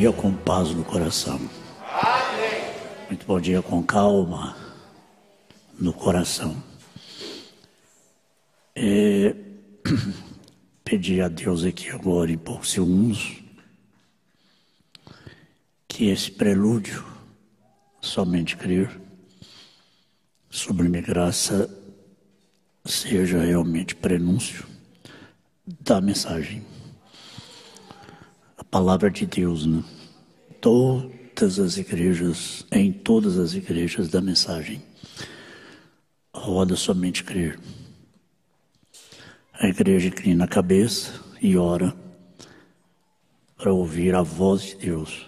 dia com paz no coração. Amém. Muito bom dia com calma no coração. Pedi a Deus aqui agora em poucos segundos que esse prelúdio, somente crer, sublime graça, seja realmente prenúncio da mensagem. A palavra de Deus, né? Todas as igrejas, em todas as igrejas da mensagem, roda somente crer. A igreja inclina a cabeça e ora para ouvir a voz de Deus.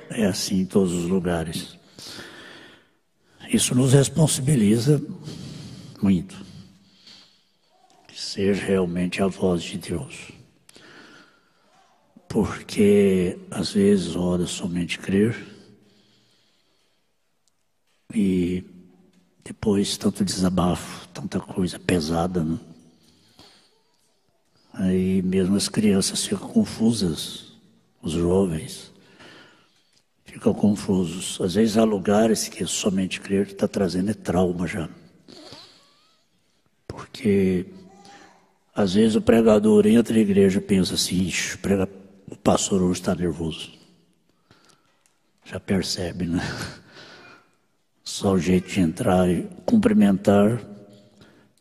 É assim em todos os lugares. Isso nos responsabiliza muito. Que seja realmente a voz de Deus. Porque às vezes roda somente crer e depois tanto desabafo, tanta coisa pesada, né? Aí mesmo as crianças ficam confusas, os jovens ficam confusos. Às vezes há lugares que somente crer está trazendo trauma já. Porque às vezes o pregador entra na igreja e pensa assim, o pastor hoje está nervoso. Já percebe, né? Só o jeito de entrar e cumprimentar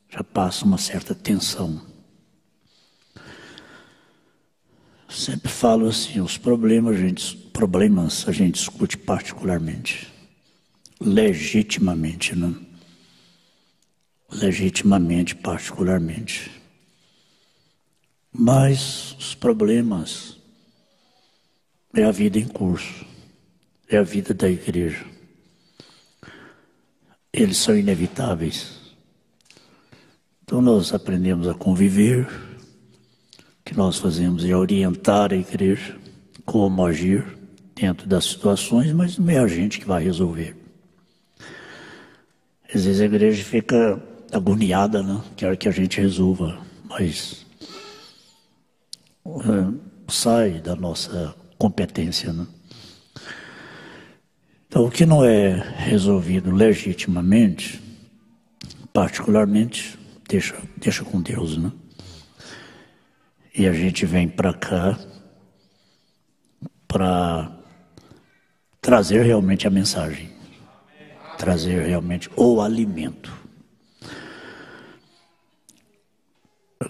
já passa uma certa tensão. Sempre falo assim, os problemas a gente discute particularmente, legitimamente, né? Legitimamente, particularmente. Mas os problemas é a vida em curso, é a vida da igreja. Eles são inevitáveis. Então nós aprendemos a conviver. O que nós fazemos é orientar a igreja como agir dentro das situações, mas não é a gente que vai resolver. Às vezes a igreja fica agoniada, né? Quer que a gente resolva, mas sai da nossa competência, né? Então, o que não é resolvido legitimamente, particularmente, deixa com Deus, né? E a gente vem para cá para trazer realmente a mensagem, trazer realmente o alimento.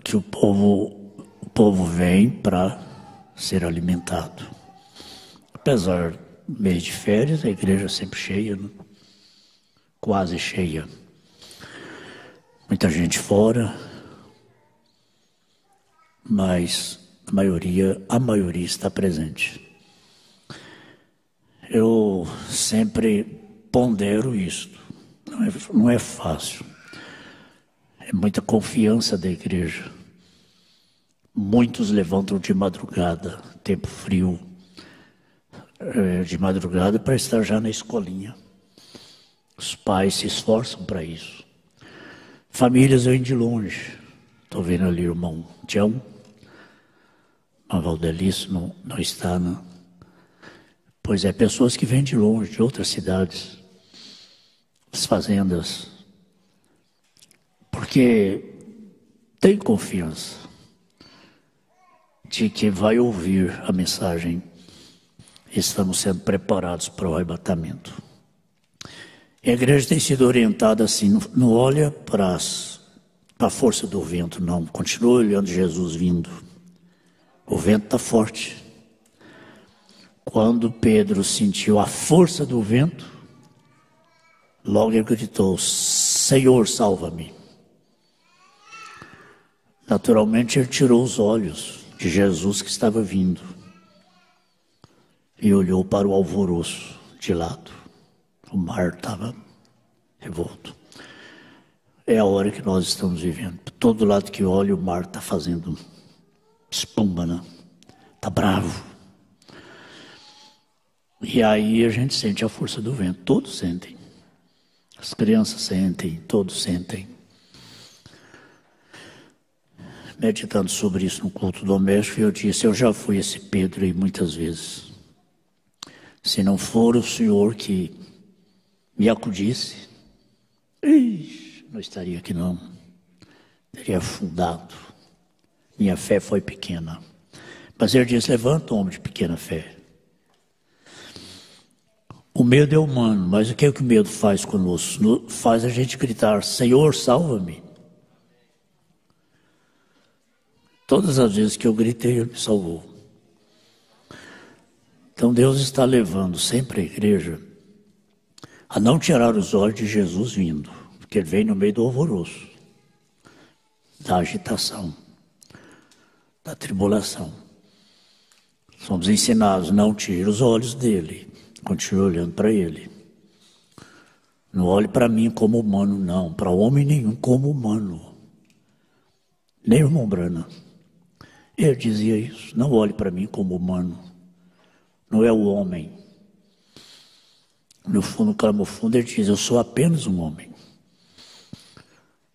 Que o povo vem para ser alimentado. Apesar do mês de férias, a igreja é sempre cheia, né? Quase cheia. Muita gente fora, mas a maioria está presente. Eu sempre pondero isso. Não é fácil. É muita confiança da igreja. Muitos levantam de madrugada, tempo frio, de madrugada para estar já na escolinha. Os pais se esforçam para isso. Famílias vêm de longe. Estou vendo ali o irmão Tião. A Valdelice não está, né? Pois é, pessoas que vêm de longe, de outras cidades, as fazendas, porque tem confiança de que vai ouvir a mensagem. Estamos sendo preparados para o arrebatamento. E a igreja tem sido orientada assim, não olha para a força do vento, não. Continua olhando Jesus vindo. O vento está forte. Quando Pedro sentiu a força do vento, logo ele gritou, Senhor, salva-me. Naturalmente ele tirou os olhos de Jesus que estava vindo e olhou para o alvoroço de lado. O mar estava revolto. É a hora que nós estamos vivendo. Por todo lado que olha, o mar está fazendo espuma, né? Está bravo. E aí a gente sente a força do vento. Todos sentem. As crianças sentem, todos sentem. meditando sobre isso no culto doméstico, e eu disse, eu já fui esse Pedro aí muitas vezes. Se não for o Senhor que me acudisse, não estaria aqui não. Teria afundado. Minha fé foi pequena. Mas ele disse, levanta, homem de pequena fé. O medo é humano, mas o que o medo faz conosco? Faz a gente gritar, Senhor, salva-me. Todas as vezes que eu gritei, Ele me salvou. Então Deus está levando sempre a igreja a não tirar os olhos de Jesus vindo, porque Ele vem no meio do alvoroço, da agitação, da tribulação. Somos ensinados, não tire os olhos dele, continue olhando para Ele. Não olhe para mim como humano, não, para homem nenhum como humano. Nem o irmão Brana. Ele dizia isso, não olhe para mim como humano, não é o homem. No fundo, clamo fundo, ele diz, eu sou apenas um homem.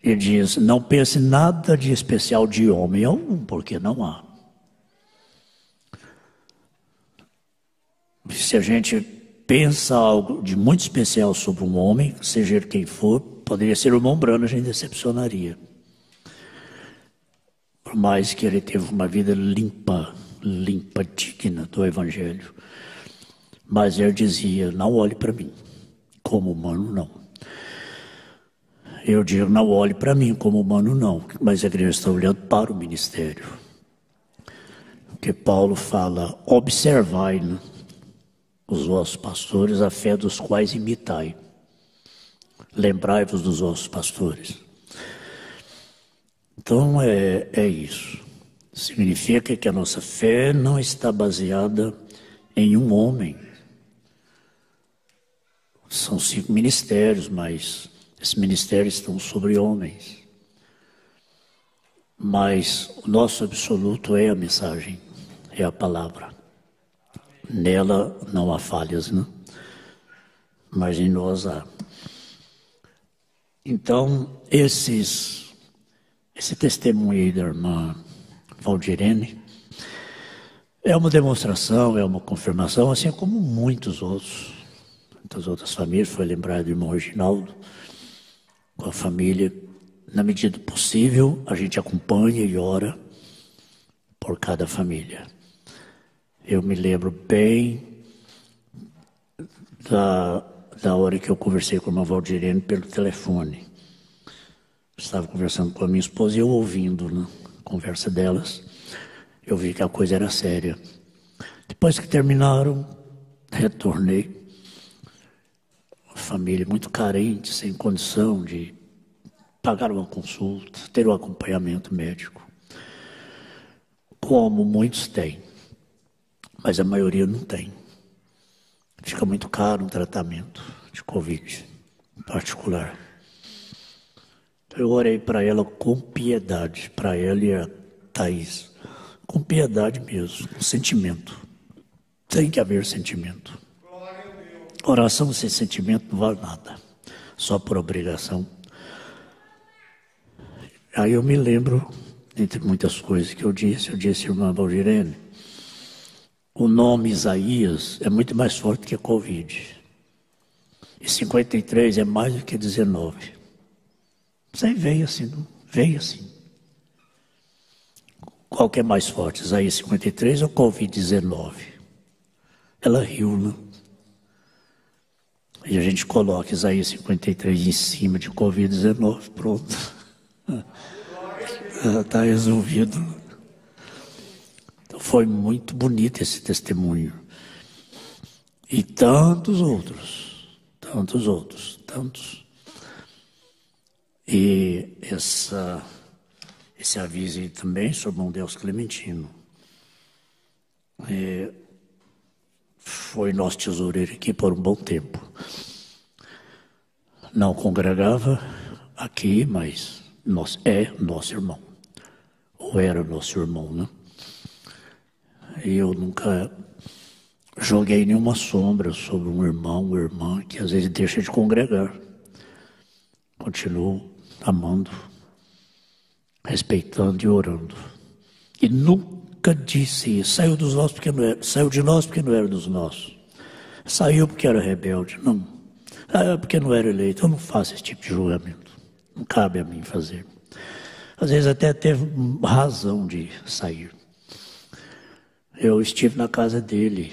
Ele diz, não pense nada de especial de homem algum, porque não há. Se a gente pensa algo de muito especial sobre um homem, seja ele quem for, poderia ser o irmão Brana, a gente decepcionaria. Por mais que ele teve uma vida limpa, digna do Evangelho. Mas ele dizia, não olhe para mim, como humano não. Eu digo, não olhe para mim como humano não, mas a igreja está olhando para o ministério. Porque Paulo fala, observai, né, os vossos pastores, a fé dos quais imitai. Lembrai-vos dos vossos pastores. Então é isso. Significa que a nossa fé não está baseada em um homem. São 5 ministérios, mas esses ministérios estão sobre homens. Mas o nosso absoluto é a mensagem, é a palavra. Nela não há falhas, né? Mas em nós há. Então, esse testemunho aí da irmã Valdirene é uma demonstração, é uma confirmação, assim como muitas outras famílias. Foi lembrado do irmão Reginaldo, com a família. Na medida do possível, a gente acompanha e ora por cada família. Eu me lembro bem da hora que eu conversei com a irmã Valdirene pelo telefone. Estava conversando com a minha esposa e eu ouvindo, né, a conversa delas. Eu vi que a coisa era séria. Depois que terminaram, retornei. Uma família muito carente, sem condição de pagar uma consulta, ter um acompanhamento médico. Como muitos têm, mas a maioria não tem. Fica muito caro um tratamento de Covid em particular. Eu orei para ela com piedade, para ela e a Thaís, com piedade mesmo, com sentimento. Tem que haver sentimento. Oração sem sentimento não vale nada, só por obrigação. Aí eu me lembro, entre muitas coisas que eu disse, irmã Valdirene, o nome Isaías é muito mais forte que a Covid. E 53 é mais do que 19. Isso aí veio assim. Qual que é mais forte, Isaías 53 ou Covid-19? Ela riu, né? E a gente coloca Isaías 53 em cima de Covid-19, pronto. Está resolvido. Então foi muito bonito esse testemunho. E tantos outros. E esse aviso aí também sobre o irmão Deus Clementino. Foi nosso tesoureiro aqui por um bom tempo. Não congregava aqui, mas é nosso irmão. Ou era nosso irmão, né? E eu nunca joguei nenhuma sombra sobre um irmão ou irmã que às vezes deixa de congregar. Continuo amando. respeitando e orando. E nunca disse isso. Saiu dos nossos porque não era, saiu de nós porque não era dos nossos. Saiu porque era rebelde. Não. Saiu porque não era eleito. Eu não faço esse tipo de julgamento. Não cabe a mim fazer. Às vezes até teve razão de sair. Eu estive na casa dele.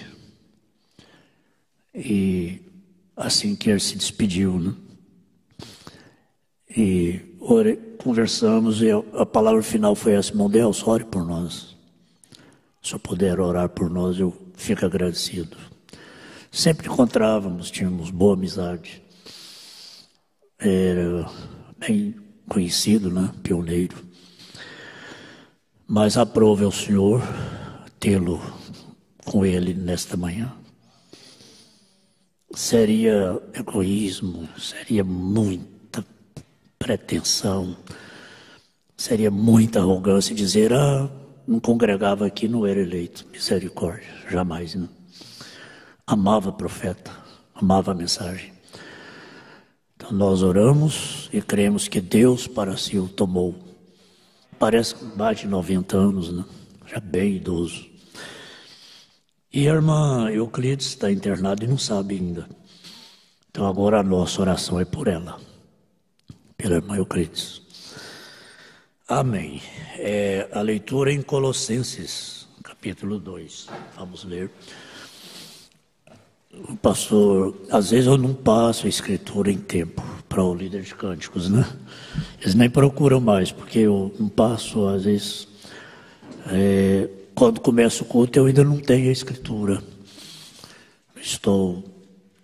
E assim que ele se despediu, né? E conversamos e a palavra final foi essa: irmão Delso, ore por nós. Se eu puder orar por nós, eu fico agradecido. Sempre encontrávamos, tínhamos boa amizade. Era bem conhecido, né? Pioneiro. Mas aprove ao Senhor tê-lo com ele nesta manhã. Seria egoísmo, seria muita pretensão, seria muita arrogância dizer: não congregava aqui, não era eleito. Misericórdia, jamais, não. Amava o profeta, amava a mensagem. Então nós oramos e cremos que Deus para si o tomou. Parece que mais de 90 anos, né? Já bem idoso. E a irmã Euclides está internada e não sabe ainda. Então agora a nossa oração é por ela, pela irmã Euclides. Amém. A leitura em Colossenses, capítulo 2. Vamos ler. O pastor, às vezes eu não passo a escritura em tempo para o líder de cânticos, né? Eles nem procuram mais, porque eu não passo, às vezes... Quando começa o culto, eu ainda não tenho a escritura. Estou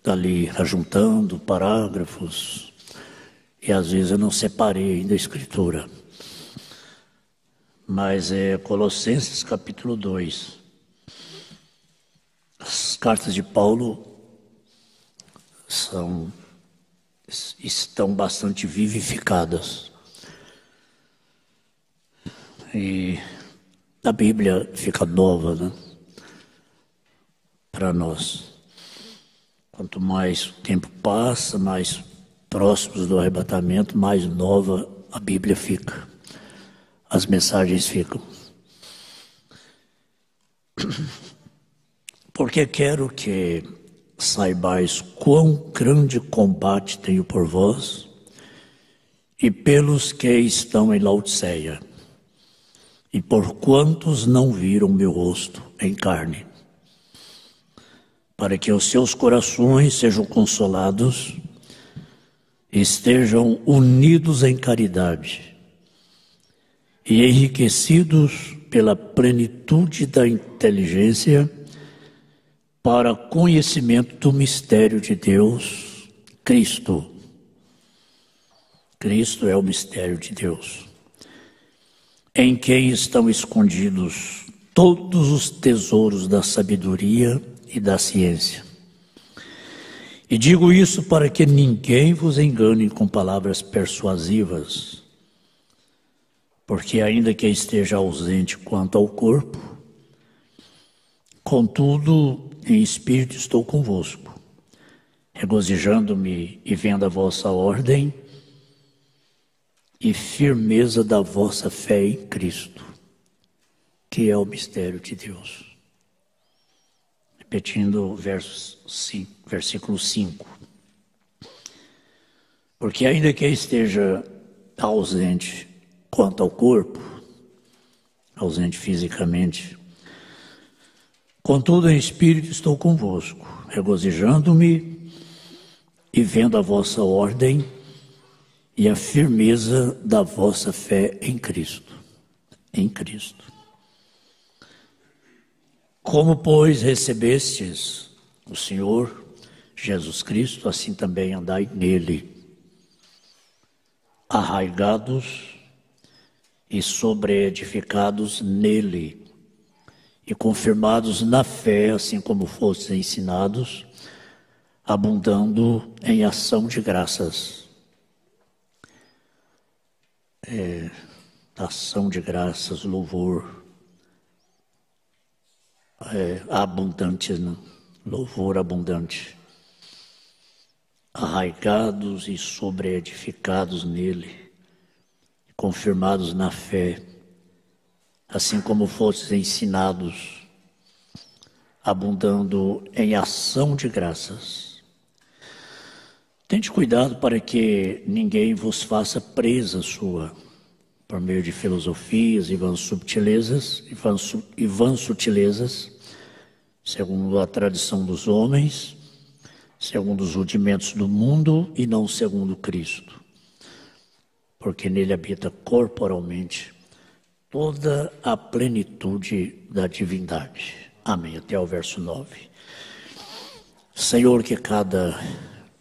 ali ajuntando parágrafos e às vezes eu não separei ainda a escritura. Mas é Colossenses capítulo 2. As cartas de Paulo estão bastante vivificadas. E a Bíblia fica nova, né? Para nós. Quanto mais o tempo passa, mais próximos do arrebatamento, mais nova a Bíblia fica. As mensagens ficam. Porque quero que saibais quão grande combate tenho por vós e pelos que estão em Laodiceia, e por quantos não viram meu rosto em carne, para que os seus corações sejam consolados, estejam unidos em caridade e enriquecidos pela plenitude da inteligência para conhecimento do mistério de Deus, Cristo. Cristo é o mistério de Deus, em quem estão escondidos todos os tesouros da sabedoria e da ciência. E digo isso para que ninguém vos engane com palavras persuasivas, porque ainda que esteja ausente quanto ao corpo, contudo, em espírito estou convosco, regozijando-me e vendo a vossa ordem e firmeza da vossa fé em Cristo, que é o mistério de Deus. Repetindo versículo 5. Porque ainda que esteja ausente quanto ao corpo, ausente fisicamente, contudo em espírito estou convosco, regozijando-me e vendo a vossa ordem e a firmeza da vossa fé em Cristo. Em Cristo. Como, pois, recebestes o Senhor Jesus Cristo, assim também andai nele, arraigados e sobreedificados nele, e confirmados na fé, assim como fostes ensinados, abundando em ação de graças. Ação de graças, louvor. Abundante, né? Louvor abundante. Arraigados e sobreedificados nele, confirmados na fé, assim como fostes ensinados, abundando em ação de graças. Tente cuidado para que ninguém vos faça presa sua, por meio de filosofias e vãs sutilezas, segundo a tradição dos homens, segundo os rudimentos do mundo e não segundo Cristo, porque nele habita corporalmente toda a plenitude da divindade. Amém. Até o verso 9. Senhor, que cada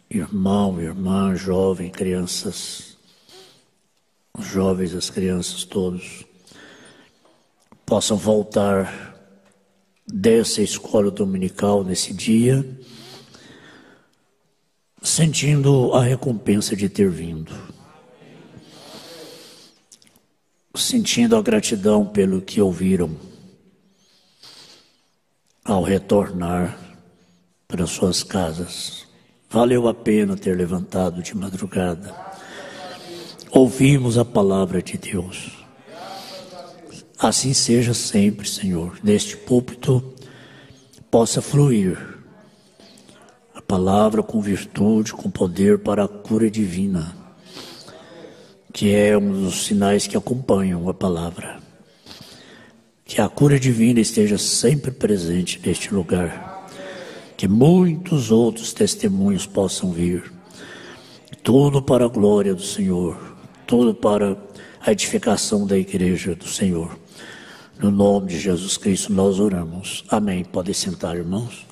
irmão, irmã, jovem, crianças, os jovens, as crianças, todos, possam voltar dessa escola dominical nesse dia, sentindo a recompensa de ter vindo, sentindo a gratidão pelo que ouviram ao retornar para suas casas. Valeu a pena ter levantado de madrugada. Ouvimos a palavra de Deus. Assim seja sempre, Senhor. Neste púlpito possa fluir a palavra com virtude, com poder para a cura divina, que é um dos sinais que acompanham a palavra. Que a cura divina esteja sempre presente neste lugar. Que muitos outros testemunhos possam vir. Tudo para a glória do Senhor. Tudo para a edificação da igreja do Senhor. No nome de Jesus Cristo nós oramos. Amém. Podem sentar, irmãos.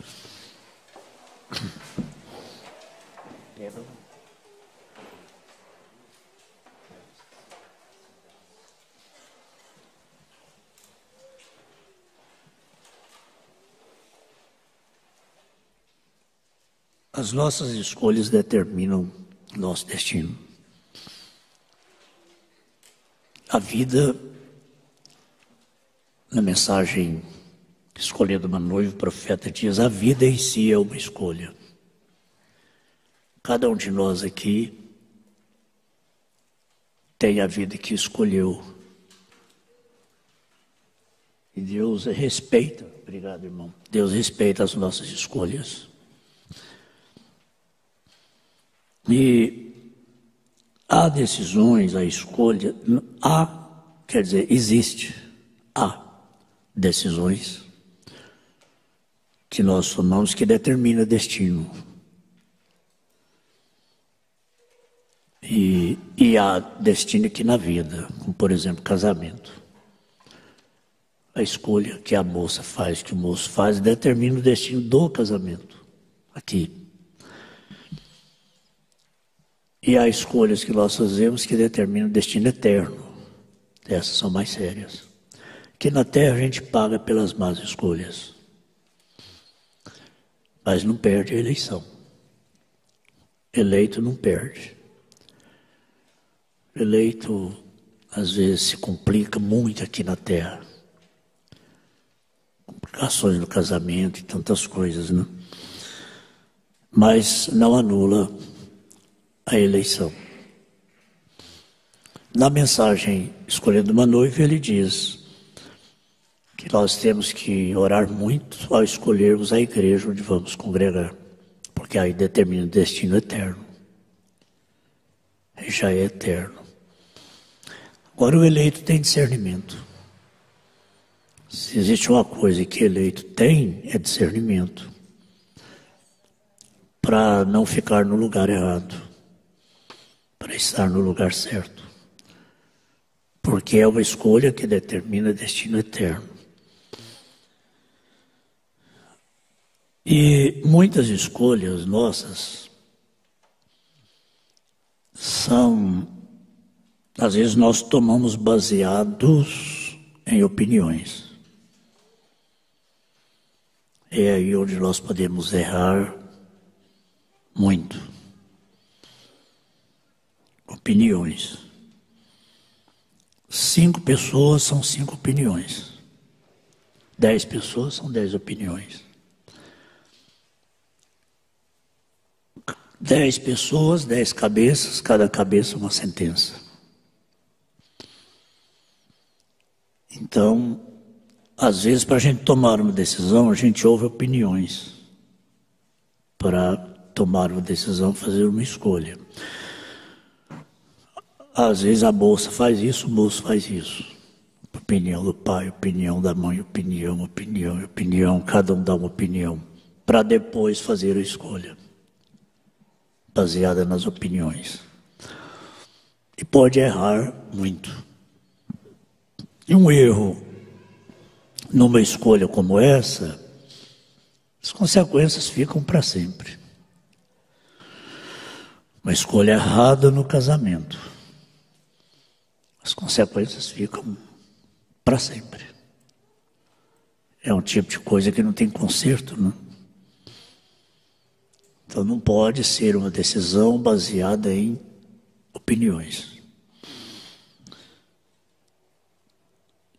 As nossas escolhas determinam nosso destino. A vida, na mensagem Escolhendo uma Noiva, o profeta diz, a vida em si é uma escolha. Cada um de nós aqui tem a vida que escolheu. E Deus respeita, obrigado, irmão, Deus respeita as nossas escolhas. E há decisões, há escolha, há decisões que nós tomamos que determinam destino. E há destino aqui na vida, como por exemplo casamento. A escolha que a moça faz, que o moço faz, determina o destino do casamento, aqui. E há escolhas que nós fazemos que determinam o destino eterno. Essas são mais sérias. Que na terra a gente paga pelas más escolhas. Mas não perde a eleição. Eleito não perde. Eleito, às vezes, se complica muito aqui na terra. Complicações no casamento e tantas coisas, né? Mas não anula a eleição. Na mensagem Escolhendo uma Noiva, ele diz que nós temos que orar muito ao escolhermos a igreja onde vamos congregar, porque aí determina o destino eterno. Aí já é eterno. Agora o eleito tem discernimento. Se existe uma coisa que eleito tem, é discernimento. Para não ficar no lugar errado. Para estar no lugar certo. Porque é uma escolha que determina destino eterno. E muitas escolhas nossas são, às vezes nós tomamos baseados em opiniões. É aí onde nós podemos errar muito. Opiniões. 5 pessoas são 5 opiniões. 10 pessoas são 10 opiniões. 10 pessoas, 10 cabeças, cada cabeça uma sentença. Então, às vezes, para a gente tomar uma decisão, a gente ouve opiniões para tomar uma decisão, fazer uma escolha. Às vezes a moça faz isso, o moço faz isso. Opinião do pai, opinião da mãe, opinião, cada um dá uma opinião, para depois fazer a escolha, baseada nas opiniões. E pode errar muito. E um erro numa escolha como essa, as consequências ficam para sempre. Uma escolha errada no casamento, as consequências ficam para sempre. É um tipo de coisa que não tem conserto, né? Então não pode ser uma decisão baseada em opiniões.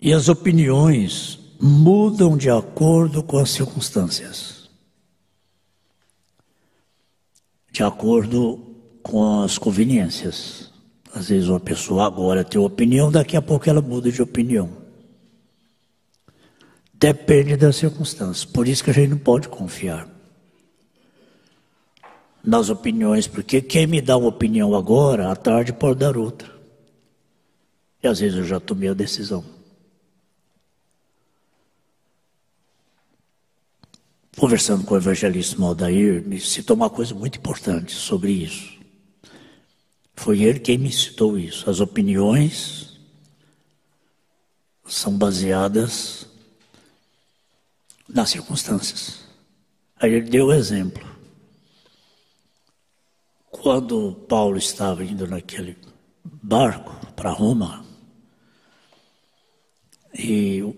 E as opiniões mudam de acordo com as circunstâncias, de acordo com as conveniências. Às vezes uma pessoa agora tem uma opinião, daqui a pouco ela muda de opinião. Depende das circunstâncias. Por isso que a gente não pode confiar nas opiniões, porque quem me dá uma opinião agora, à tarde pode dar outra. E às vezes eu já tomei a decisão. Conversando com o evangelista Aldair, me citou uma coisa muito importante sobre isso. Foi ele quem me citou isso. As opiniões são baseadas nas circunstâncias. Aí ele deu o exemplo. Quando Paulo estava indo naquele barco para Roma, e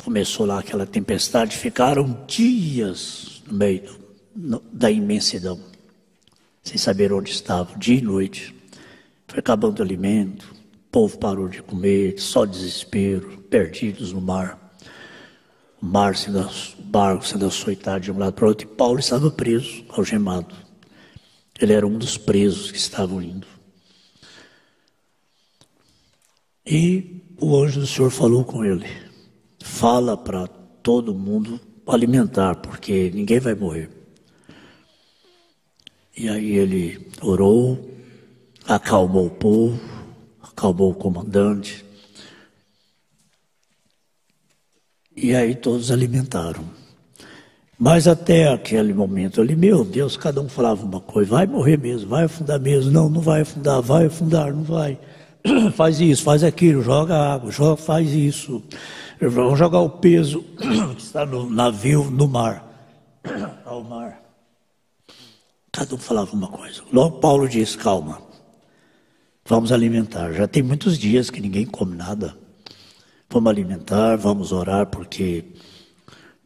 começou lá aquela tempestade, ficaram dias no meio da imensidão, sem saber onde estavam, dia e noite. Foi acabando o alimento, o povo parou de comer, só desespero, perdidos no mar. O barco sendo açoitado de um lado para o outro, e Paulo estava preso, algemado. Ele era um dos presos que estavam indo. E o anjo do Senhor falou com ele: fala para todo mundo alimentar, porque ninguém vai morrer. E aí ele orou, acalmou o povo, acalmou o comandante. E aí todos alimentaram. Mas até aquele momento ali, meu Deus, cada um falava uma coisa: vai morrer mesmo, vai afundar mesmo, não, não vai afundar, não vai. Faz isso, faz aquilo, joga água, faz isso. Vamos jogar o peso que está no navio no mar, ao mar. Cada um falava uma coisa. Logo Paulo disse: calma, vamos alimentar. Já tem muitos dias que ninguém come nada. Vamos alimentar, vamos orar, porque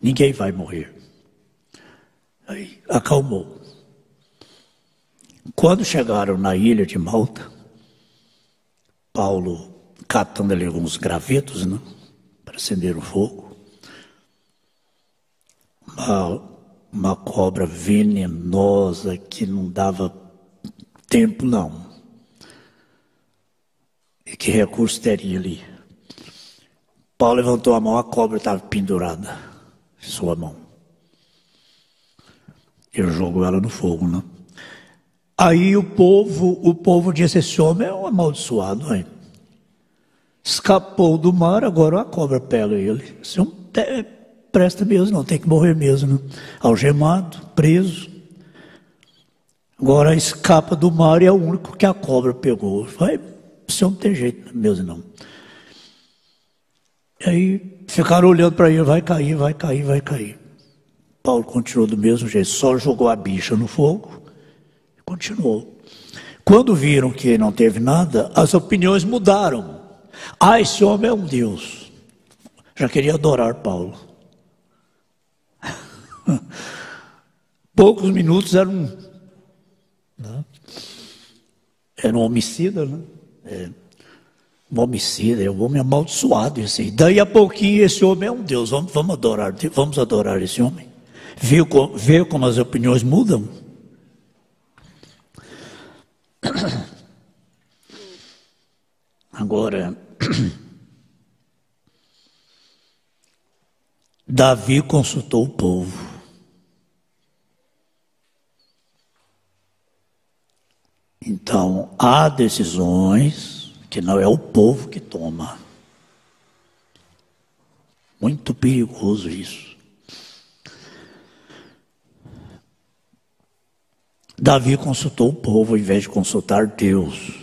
ninguém vai morrer. Aí acalmou. Quando chegaram na ilha de Malta, Paulo catando ali alguns gravetos, né, para acender o fogo, uma cobra venenosa que não dava tempo não. E que recurso teria ali? Paulo levantou a mão, a cobra estava pendurada em sua mão. Ele jogou ela no fogo, né? Aí o povo disse: esse homem é um amaldiçoado, hein? Escapou do mar, agora a cobra pega ele. Esse homem presta mesmo, não, tem que morrer mesmo, né? Algemado, preso. Agora escapa do mar e é o único que a cobra pegou. Esse homem não tem jeito mesmo, não. E aí ficaram olhando para ele: vai cair, vai cair, vai cair. Paulo continuou do mesmo jeito, só jogou a bicha no fogo e continuou. Quando viram que não teve nada, as opiniões mudaram. Ah, esse homem é um Deus. Já queria adorar Paulo. Poucos minutos era um homicida, né? Um homicida, é um homem amaldiçoado. Esse aí. Daí a pouquinho esse homem é um Deus. Vamos adorar esse homem. Viu como as opiniões mudam? Agora, Davi consultou o povo. Então, há decisões que não é o povo que toma. Muito perigoso isso. Davi consultou o povo ao invés de consultar Deus,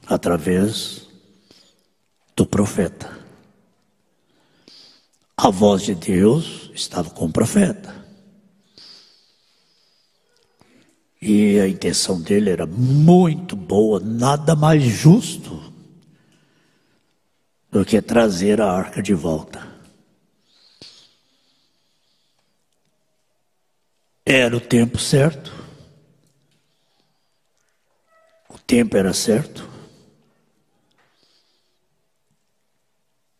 através do profeta. A voz de Deus estava com o profeta. E a intenção dele era muito boa, nada mais justo do que trazer a arca de volta. Era o tempo certo. O tempo era certo.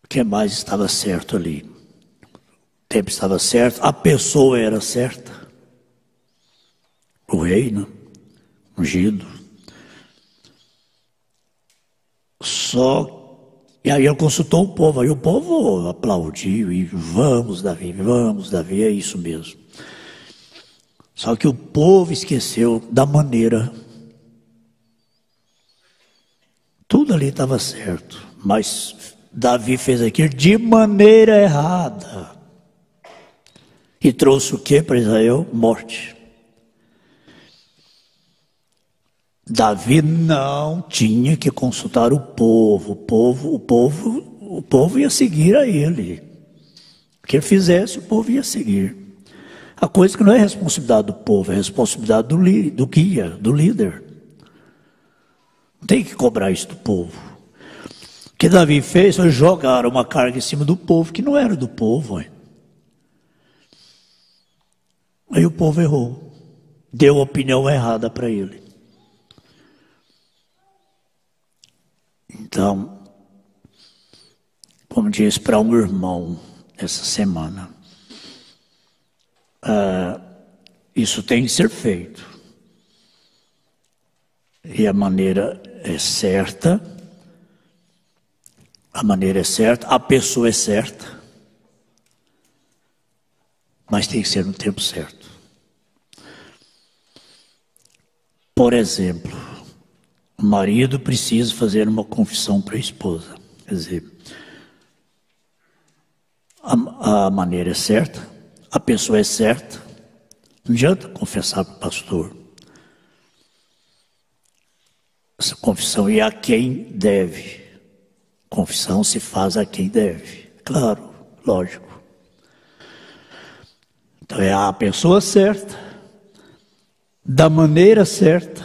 O que mais estava certo ali? O tempo estava certo, a pessoa era certa. O rei, né? Ungido. E aí ele consultou o povo, aí o povo aplaudiu e vamos Davi, é isso mesmo. Só que o povo esqueceu da maneira. Tudo ali estava certo, mas Davi fez aquilo de maneira errada. E trouxe o que para Israel? Morte. Davi não tinha que consultar o povo. O povo ia seguir a ele. O que ele fizesse, o povo ia seguir. A coisa que não é responsabilidade do povo, é responsabilidade do guia, do líder. Não tem que cobrar isso do povo. O que Davi fez foi jogar uma carga em cima do povo que não era do povo. Aí o povo errou. Deu a opinião errada para ele. Então, como disse para um irmão essa semana, isso tem que ser feito. E a maneira é certa, a pessoa é certa, mas tem que ser no tempo certo. Por exemplo, o marido precisa fazer uma confissão para a esposa. Quer dizer, a maneira é certa, a pessoa é certa. Não adianta confessar para o pastor. Essa confissão é a quem deve. Confissão se faz a quem deve. Claro, lógico. Então é a pessoa certa, da maneira certa,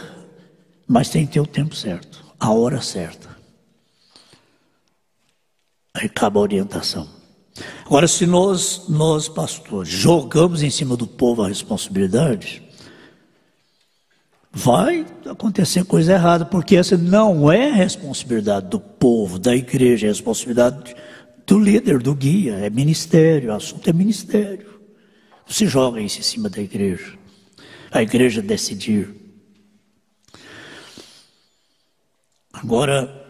mas tem que ter o tempo certo, a hora certa. Aí acaba a orientação. Agora, se nós pastores, jogamos em cima do povo a responsabilidade, vai acontecer coisa errada, porque essa não é responsabilidade do povo, da igreja, é responsabilidade do líder, do guia, é ministério, o assunto é ministério. Não se joga isso em cima da igreja. A igreja decidir. Agora,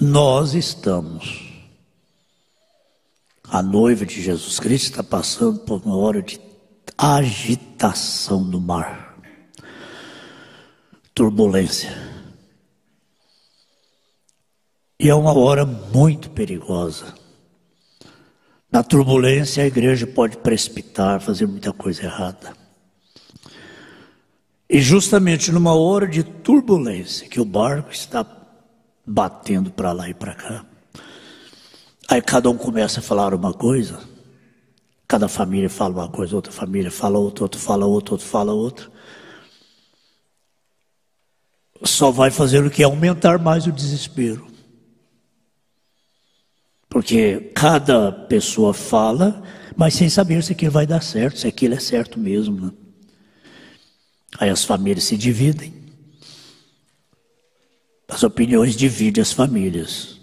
nós estamos, a noiva de Jesus Cristo está passando por uma hora de agitação do mar, turbulência. E é uma hora muito perigosa. Na turbulência, a igreja pode precipitar, fazer muita coisa errada. E justamente numa hora de turbulência, que o barco está batendo para lá e para cá, aí cada um começa a falar uma coisa, cada família fala uma coisa, outra família fala outra, outro fala outra, outro fala outra. Só vai fazer o que? Aumentar mais o desespero. Porque cada pessoa fala, mas sem saber se aquilo vai dar certo, se aquilo é certo mesmo, né? Aí as famílias se dividem. As opiniões dividem as famílias.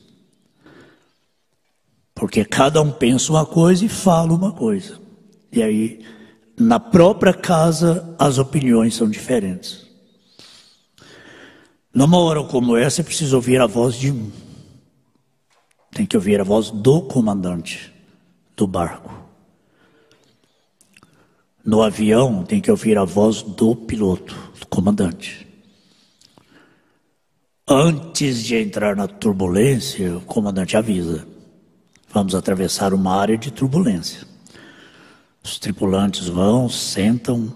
Porque cada um pensa uma coisa e fala uma coisa. E aí, na própria casa, as opiniões são diferentes. Numa hora como essa, é preciso ouvir a voz de um. tem que ouvir a voz do comandante do barco. No avião, tem que ouvir a voz do piloto, do comandante. Antes de entrar na turbulência, o comandante avisa: vamos atravessar uma área de turbulência. Os tripulantes vão, sentam,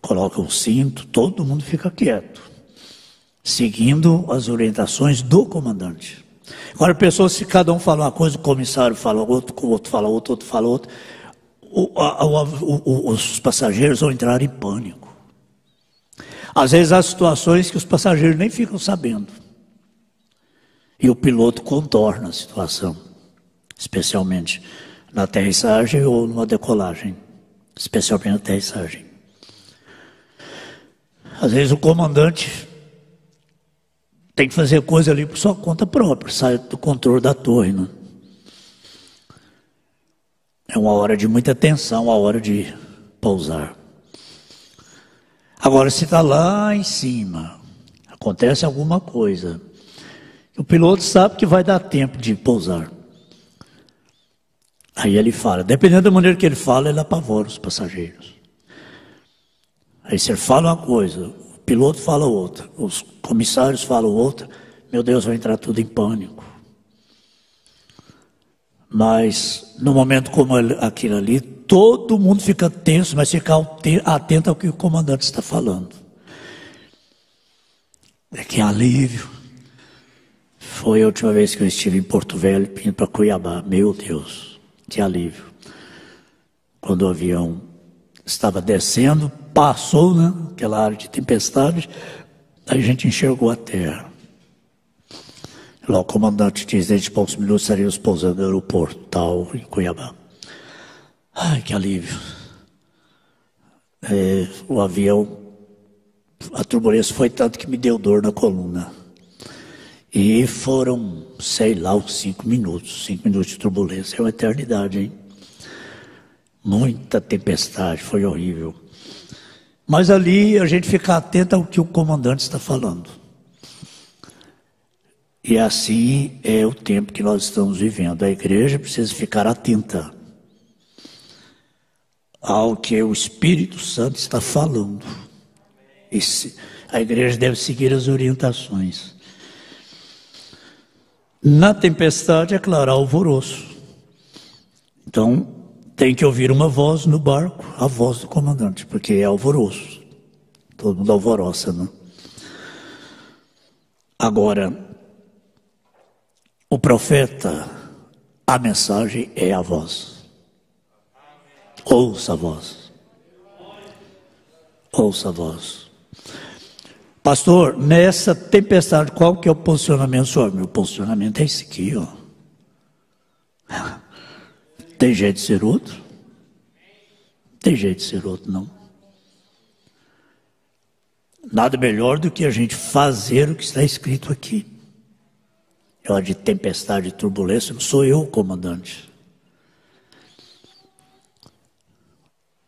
colocam o cinto, todo mundo fica quieto, seguindo as orientações do comandante. Agora, pessoas, se cada um fala uma coisa, o comissário fala outra, o outro fala outra, outro fala outra, os passageiros vão entrar em pânico. Às vezes há situações que os passageiros nem ficam sabendo. E o piloto contorna a situação, especialmente na aterrissagem ou numa decolagem, especialmente na aterrissagem. Às vezes o comandante tem que fazer coisa ali por sua conta própria, sai do controle da torre, né? É uma hora de muita tensão, a hora de pousar. Agora, se está lá em cima, acontece alguma coisa, o piloto sabe que vai dar tempo de pousar. Aí ele fala, dependendo da maneira que ele fala, ele apavora os passageiros. Aí se ele fala uma coisa, o piloto fala outra, os comissários falam outra, meu Deus, vai entrar tudo em pânico. Mas, no momento como aquilo ali, todo mundo fica tenso, mas fica atento ao que o comandante está falando. É que alívio. Foi a última vez que eu estive em Porto Velho, indo para Cuiabá. Meu Deus, que alívio. Quando o avião estava descendo, passou, né, aquela área de tempestade, aí a gente enxergou a terra. Lá o comandante diz, dentro de poucos minutos estaríamos pousando no aeroporto, tal, em Cuiabá. Ai, que alívio. O avião, a turbulência foi tanto que me deu dor na coluna. E foram, sei lá, uns 5 minutos. 5 minutos de turbulência, é uma eternidade, hein? Muita tempestade, foi horrível. Mas ali a gente fica atento ao que o comandante está falando. E assim é o tempo que nós estamos vivendo. A igreja precisa ficar atenta ao que o Espírito Santo está falando. A igreja deve seguir as orientações. Na tempestade, é claro, há alvoroço. Então, tem que ouvir uma voz no barco, a voz do comandante, porque é alvoroço. Todo mundo alvoroça, né? Agora, o profeta, a mensagem é a voz. Ouça a voz. Ouça a voz. Pastor, nessa tempestade, qual que é o posicionamento do senhor? Meu posicionamento é esse aqui, ó. Tem jeito de ser outro? Tem jeito de ser outro, não. Nada melhor do que a gente fazer o que está escrito aqui. É hora de tempestade e turbulência, não sou eu o comandante.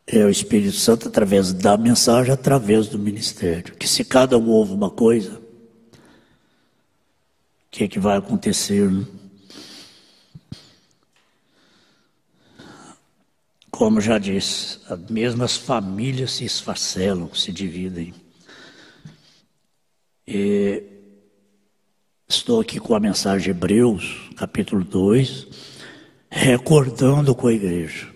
É o Espírito Santo através da mensagem, através do ministério. Que se cada um ouve uma coisa, o que é que vai acontecer, né? Como já disse, as mesmas famílias se esfacelam, se dividem. E estou aqui com a mensagem de Hebreus, capítulo 2, recordando com a igreja.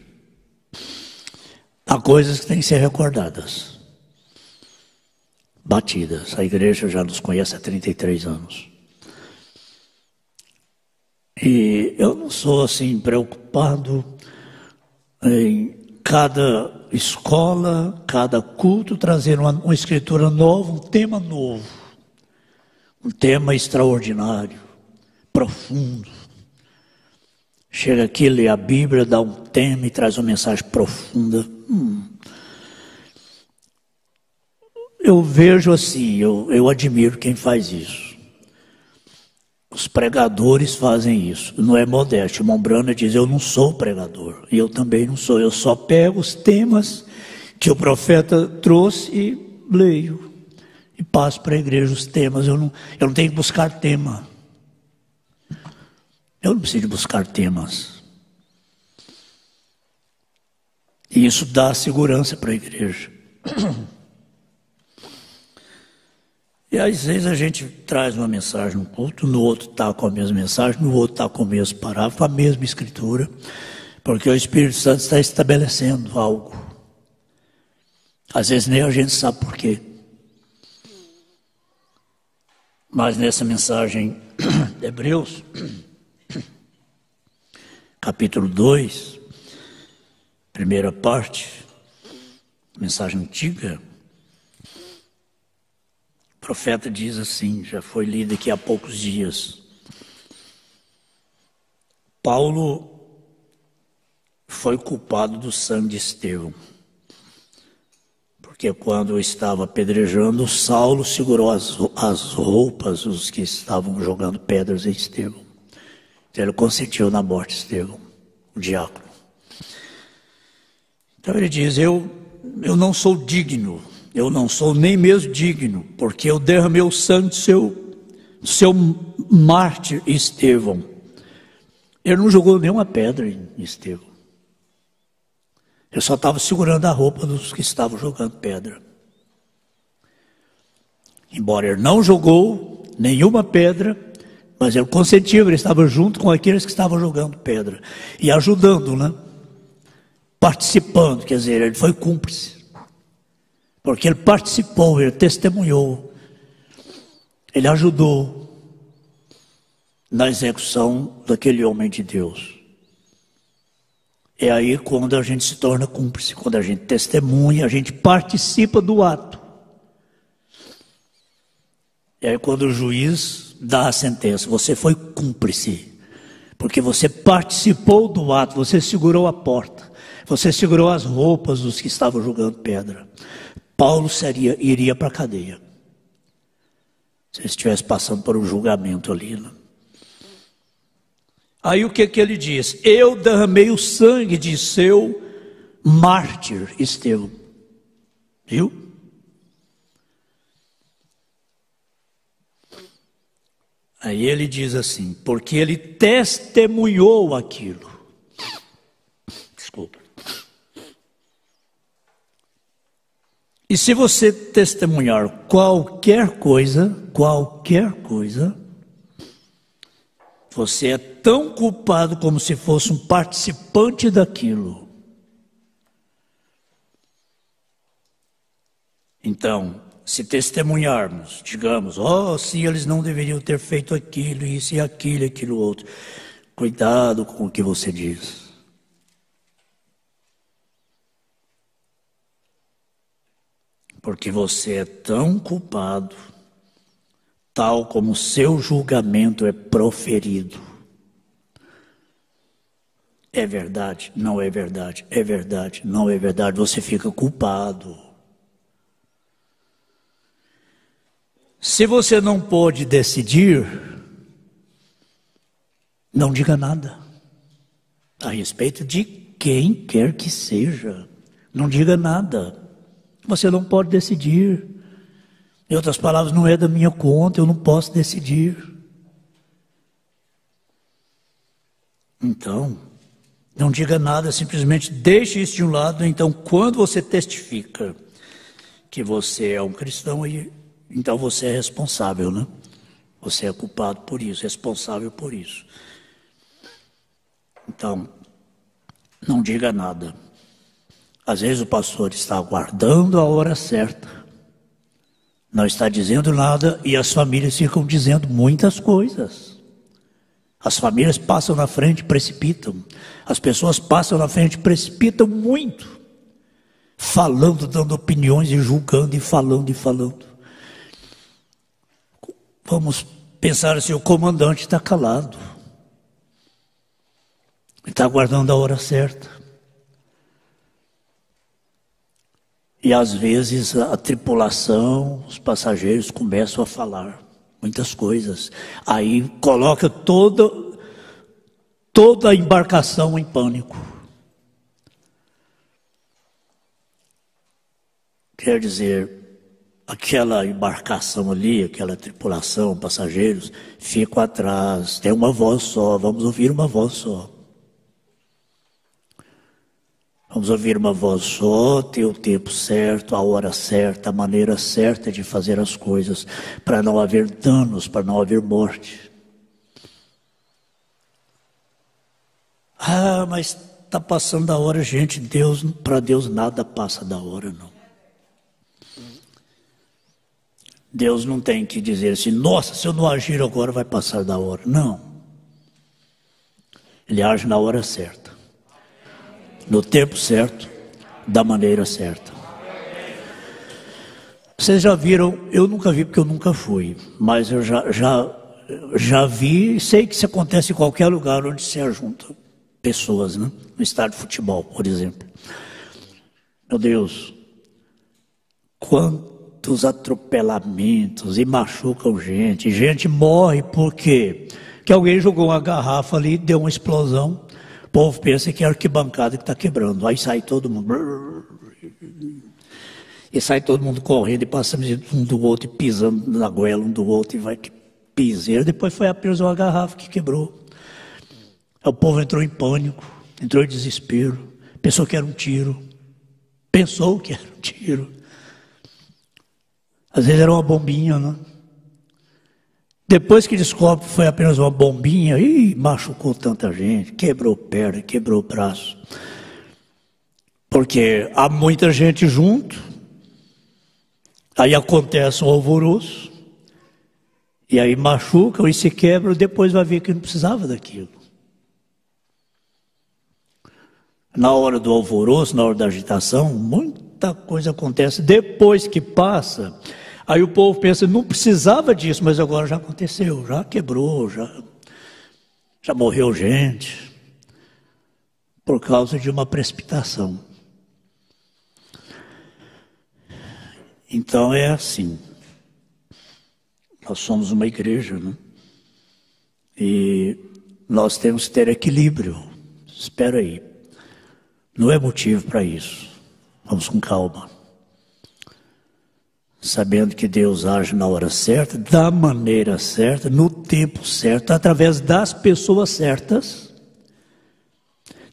Há coisas que têm que ser recordadas, batidas. A igreja já nos conhece há 33 anos. E eu não sou assim preocupado em cada escola, cada culto, trazer uma escritura nova, um tema novo. Um tema extraordinário, profundo. Chega aqui, lê a Bíblia, dá um tema e traz uma mensagem profunda. Eu vejo assim, eu admiro quem faz isso. Os pregadores fazem isso. Não é modéstia. O Mombrana diz, eu não sou pregador. E eu também não sou. Eu só pego os temas que o profeta trouxe e leio. E passo para a igreja os temas. Eu não tenho que buscar tema. Eu não preciso buscar temas. E isso dá segurança para a igreja. E às vezes a gente traz uma mensagem no culto, no outro está com a mesma mensagem, no outro está com o mesmo parágrafo, a mesma escritura, porque o Espírito Santo está estabelecendo algo. Às vezes nem a gente sabe por quê. Mas nessa mensagem de Hebreus, capítulo 2, primeira parte, mensagem antiga, o profeta diz assim, já foi lido aqui há poucos dias. Paulo foi culpado do sangue de Estevão. Porque quando estava apedrejando, Saulo segurou as roupas dos que estavam jogando pedras em Estevão. Então ele consentiu na morte de Estevão, o diácono. Então ele diz, eu não sou digno, eu não sou nem mesmo digno, porque eu derramei o sangue do seu mártir Estevão. Ele não jogou nenhuma pedra em Estevão. Ele só estava segurando a roupa dos que estavam jogando pedra. Embora ele não jogou nenhuma pedra, mas ele consentiu, ele estava junto com aqueles que estavam jogando pedra. E ajudando, né? Participando, quer dizer, ele foi cúmplice. Porque ele participou, ele testemunhou. Ele ajudou na execução daquele homem de Deus. É aí quando a gente se torna cúmplice, quando a gente testemunha, a gente participa do ato. É aí quando o juiz dá a sentença, você foi cúmplice, porque você participou do ato, você segurou a porta, você segurou as roupas dos que estavam jogando pedra. Paulo iria para a cadeia, se ele estivesse passando por um julgamento ali, né? Aí o que ele diz? Eu derramei o sangue de seu mártir Estevão. Viu? Aí ele diz assim, porque ele testemunhou aquilo. Desculpa. E se você testemunhar qualquer coisa, você é tão culpado como se fosse um participante daquilo. Então, se testemunharmos, digamos, se eles não deveriam ter feito aquilo, isso e aquilo outro. Cuidado com o que você diz. Porque você é tão culpado, tal como o seu julgamento é proferido. É verdade, não é verdade, é verdade, não é verdade, você fica culpado. Se você não pode decidir, não diga nada a respeito de quem quer que seja. Não diga nada. Você não pode decidir. Em outras palavras, não é da minha conta, eu não posso decidir. Então, não diga nada, simplesmente deixe isso de um lado. Então, quando você testifica que você é um cristão, então você é responsável, né? Você é culpado por isso, responsável por isso. Então, não diga nada. Às vezes o pastor está aguardando a hora certa, não está dizendo nada e as famílias ficam dizendo muitas coisas. As famílias passam na frente, precipitam. As pessoas passam na frente, precipitam muito. Falando, dando opiniões e julgando e falando e falando. Vamos pensar assim, o comandante está calado. Ele está aguardando a hora certa. E às vezes a tripulação, os passageiros começam a falar muitas coisas. Aí coloca toda a embarcação em pânico. Quer dizer, aquela embarcação ali, aquela tripulação, passageiros, ficam atrás, tem uma voz só, vamos ouvir uma voz só. Vamos ouvir uma voz só, ter o tempo certo, a hora certa, a maneira certa de fazer as coisas, para não haver danos, para não haver morte. Ah, mas está passando a hora, gente. Para Deus nada passa da hora, não. Deus não tem que dizer assim, nossa, se eu não agir agora vai passar da hora. Não. Ele age na hora certa, no tempo certo, da maneira certa. Vocês já viram, eu nunca vi porque eu nunca fui, mas eu já vi, sei que isso acontece em qualquer lugar onde se ajuntam pessoas, né? No estádio de futebol, por exemplo. Meu Deus, quantos atropelamentos e machucam gente. Gente morre porque alguém jogou uma garrafa ali, deu uma explosão. O povo pensa que é a arquibancada que está quebrando. Aí sai todo mundo. E sai todo mundo correndo e passando um do outro, e pisando na goela um do outro, e vai que piseira. Depois foi apenas uma garrafa que quebrou. O povo entrou em pânico, entrou em desespero, pensou que era um tiro. Pensou que era um tiro. Às vezes era uma bombinha, né? Depois que descobre que foi apenas uma bombinha, machucou tanta gente, quebrou perna, quebrou braço. Porque há muita gente junto, aí acontece um alvoroço, e aí machucam e se quebram, depois vai ver que não precisava daquilo. Na hora do alvoroço, na hora da agitação, muita coisa acontece. Depois que passa, aí o povo pensa, não precisava disso, mas agora já aconteceu, já quebrou, já morreu gente, por causa de uma precipitação. Então é assim, nós somos uma igreja, né? E nós temos que ter equilíbrio. Espera aí, não é motivo para isso, vamos com calma. Sabendo que Deus age na hora certa, da maneira certa, no tempo certo, através das pessoas certas.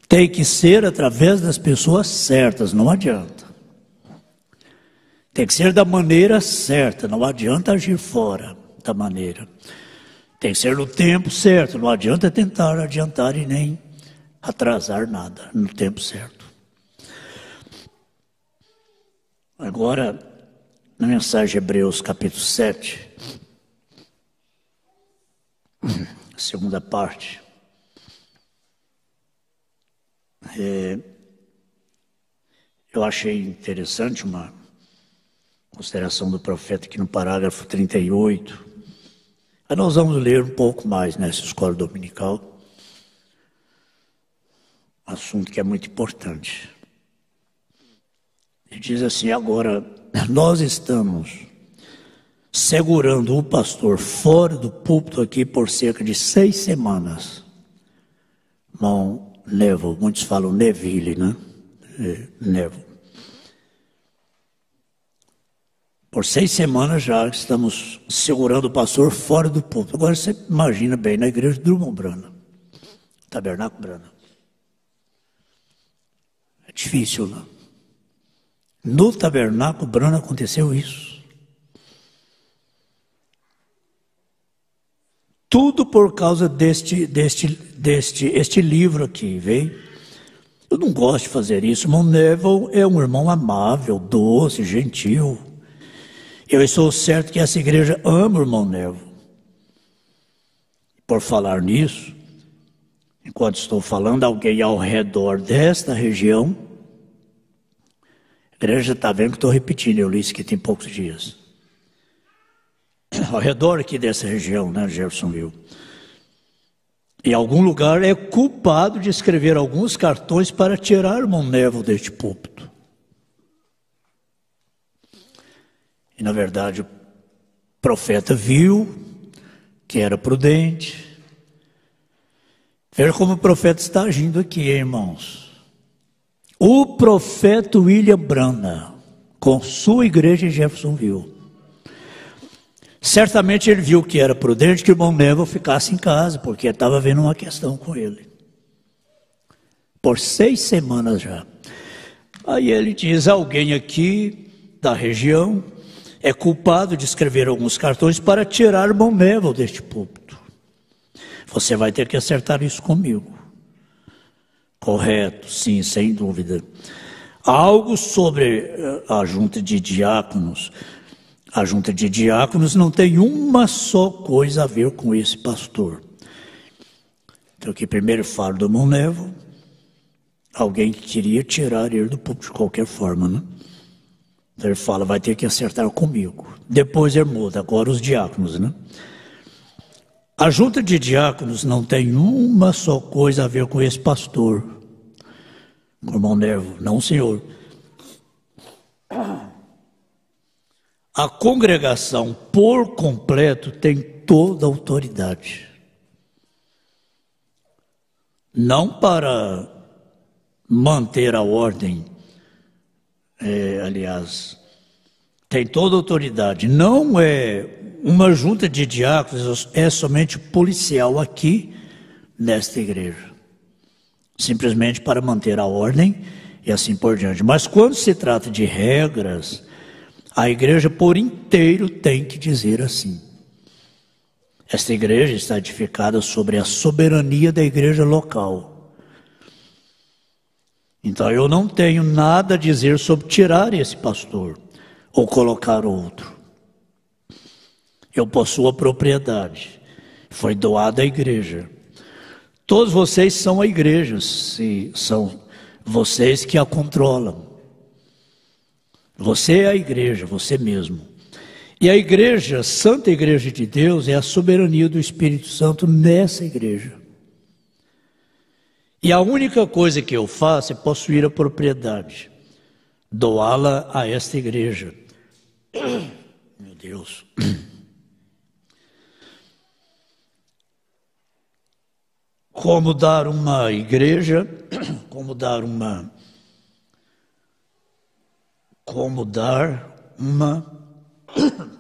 Tem que ser através das pessoas certas, não adianta. Tem que ser da maneira certa, não adianta agir fora da maneira. Tem que ser no tempo certo, não adianta tentar adiantar e nem atrasar nada, no tempo certo. Agora, na mensagem de Hebreus capítulo 7, segunda parte, eu achei interessante uma consideração do profeta aqui no parágrafo 38. Aí nós vamos ler um pouco mais nessa escola dominical, assunto que é muito importante. Ele diz assim, agora, nós estamos segurando o pastor fora do púlpito aqui por cerca de 6 semanas. Irmão Neville, muitos falam Neville, né? Neville. Por 6 semanas já estamos segurando o pastor fora do púlpito. Agora você imagina bem, na igreja de Drummond Brana, Tabernáculo Brana. É difícil, né? No Tabernáculo Brana aconteceu isso. Tudo por causa deste livro aqui, veio. Eu não gosto de fazer isso. Irmão Neville é um irmão amável, doce, gentil. Eu estou certo que essa igreja ama o irmão Neville. Por falar nisso, enquanto estou falando, alguém ao redor desta região, a igreja está vendo que estou repetindo, eu li isso aqui tem poucos dias. Ao redor aqui dessa região, né, Jeffersonville, em algum lugar é culpado de escrever alguns cartões para tirar o irmão Neville deste púlpito. E na verdade o profeta viu que era prudente. Veja como o profeta está agindo aqui, irmãos. O profeta William Branham, com sua igreja em Jeffersonville, Certamente ele viu que era prudente que o irmão Neville ficasse em casa, porque estava havendo uma questão com ele. Por 6 semanas já. Aí ele diz, alguém aqui da região é culpado de escrever alguns cartões para tirar o irmão Neville deste púlpito. Você vai ter que acertar isso comigo. Correto, sim, sem dúvida. Algo sobre a junta de diáconos. A junta de diáconos não tem uma só coisa a ver com esse pastor. Então aqui primeiro falo do irmão Neville. Alguém que queria tirar ele do púlpito de qualquer forma, né? Então ele fala, vai ter que acertar comigo. Depois ele muda, agora os diáconos, né? A junta de diáconos não tem uma só coisa a ver com esse pastor. Com o irmão Neville, não, senhor. A congregação por completo tem toda a autoridade. Não para manter a ordem, aliás, tem toda a autoridade. Não é uma junta de diáconos, é somente policial aqui nesta igreja. Simplesmente para manter a ordem e assim por diante. Mas quando se trata de regras, a igreja por inteiro tem que dizer assim. Esta igreja está edificada sobre a soberania da igreja local. Então eu não tenho nada a dizer sobre tirar esse pastor ou colocar outro. Eu possuo a propriedade. Foi doada à igreja. Todos vocês são a igreja, se são vocês que a controlam. Você é a igreja, você mesmo. E a igreja, Santa Igreja de Deus, é a soberania do Espírito Santo nessa igreja. E a única coisa que eu faço é possuir a propriedade, doá-la a esta igreja. Meu Deus. Como dar uma igreja, como dar uma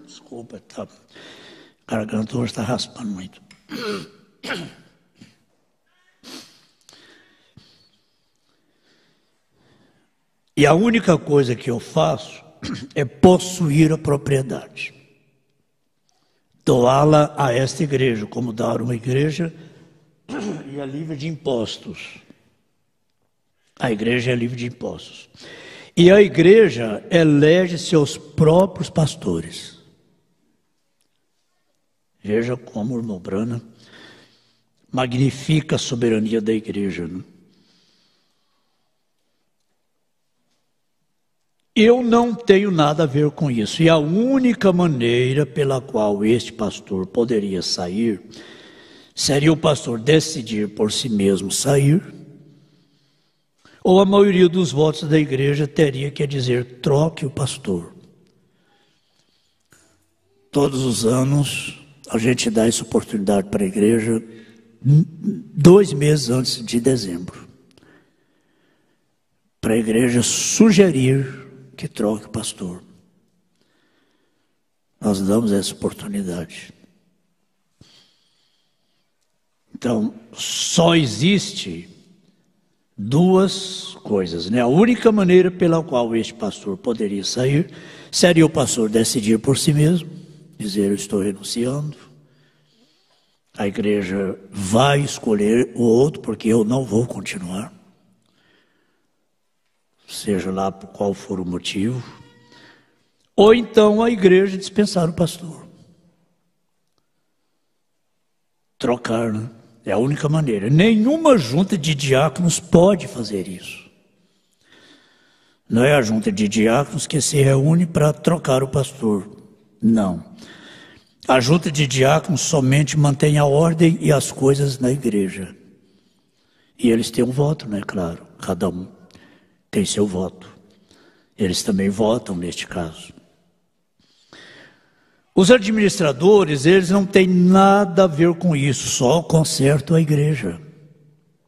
desculpa, a garganta hoje está raspando muito. E a única coisa que eu faço é possuir a propriedade, doá-la a esta igreja, como dar uma igreja e é livre de impostos. A igreja é livre de impostos. E a igreja elege seus próprios pastores. Veja como o irmão Branham magnifica a soberania da igreja, né? Eu não tenho nada a ver com isso. E a única maneira pela qual este pastor poderia sair seria o pastor decidir por si mesmo sair, ou a maioria dos votos da igreja teria que dizer, troque o pastor. Todos os anos a gente dá essa oportunidade para a igreja 2 meses antes de dezembro, para a igreja sugerir que troque o pastor. Nós damos essa oportunidade. Então, só existe 2 coisas, né? A única maneira pela qual este pastor poderia sair seria o pastor decidir por si mesmo, dizer, eu estou renunciando. A igreja vai escolher o outro, porque eu não vou continuar. Seja lá por qual for o motivo. Ou então a igreja dispensar o pastor. Trocar, né? É a única maneira. Nenhuma junta de diáconos pode fazer isso. Não é a junta de diáconos que se reúne para trocar o pastor. Não. A junta de diáconos somente mantém a ordem e as coisas na igreja. E eles têm um voto, né? Claro, cada um tem seu voto. Eles também votam neste caso. Os administradores, eles não têm nada a ver com isso, só consertam a igreja.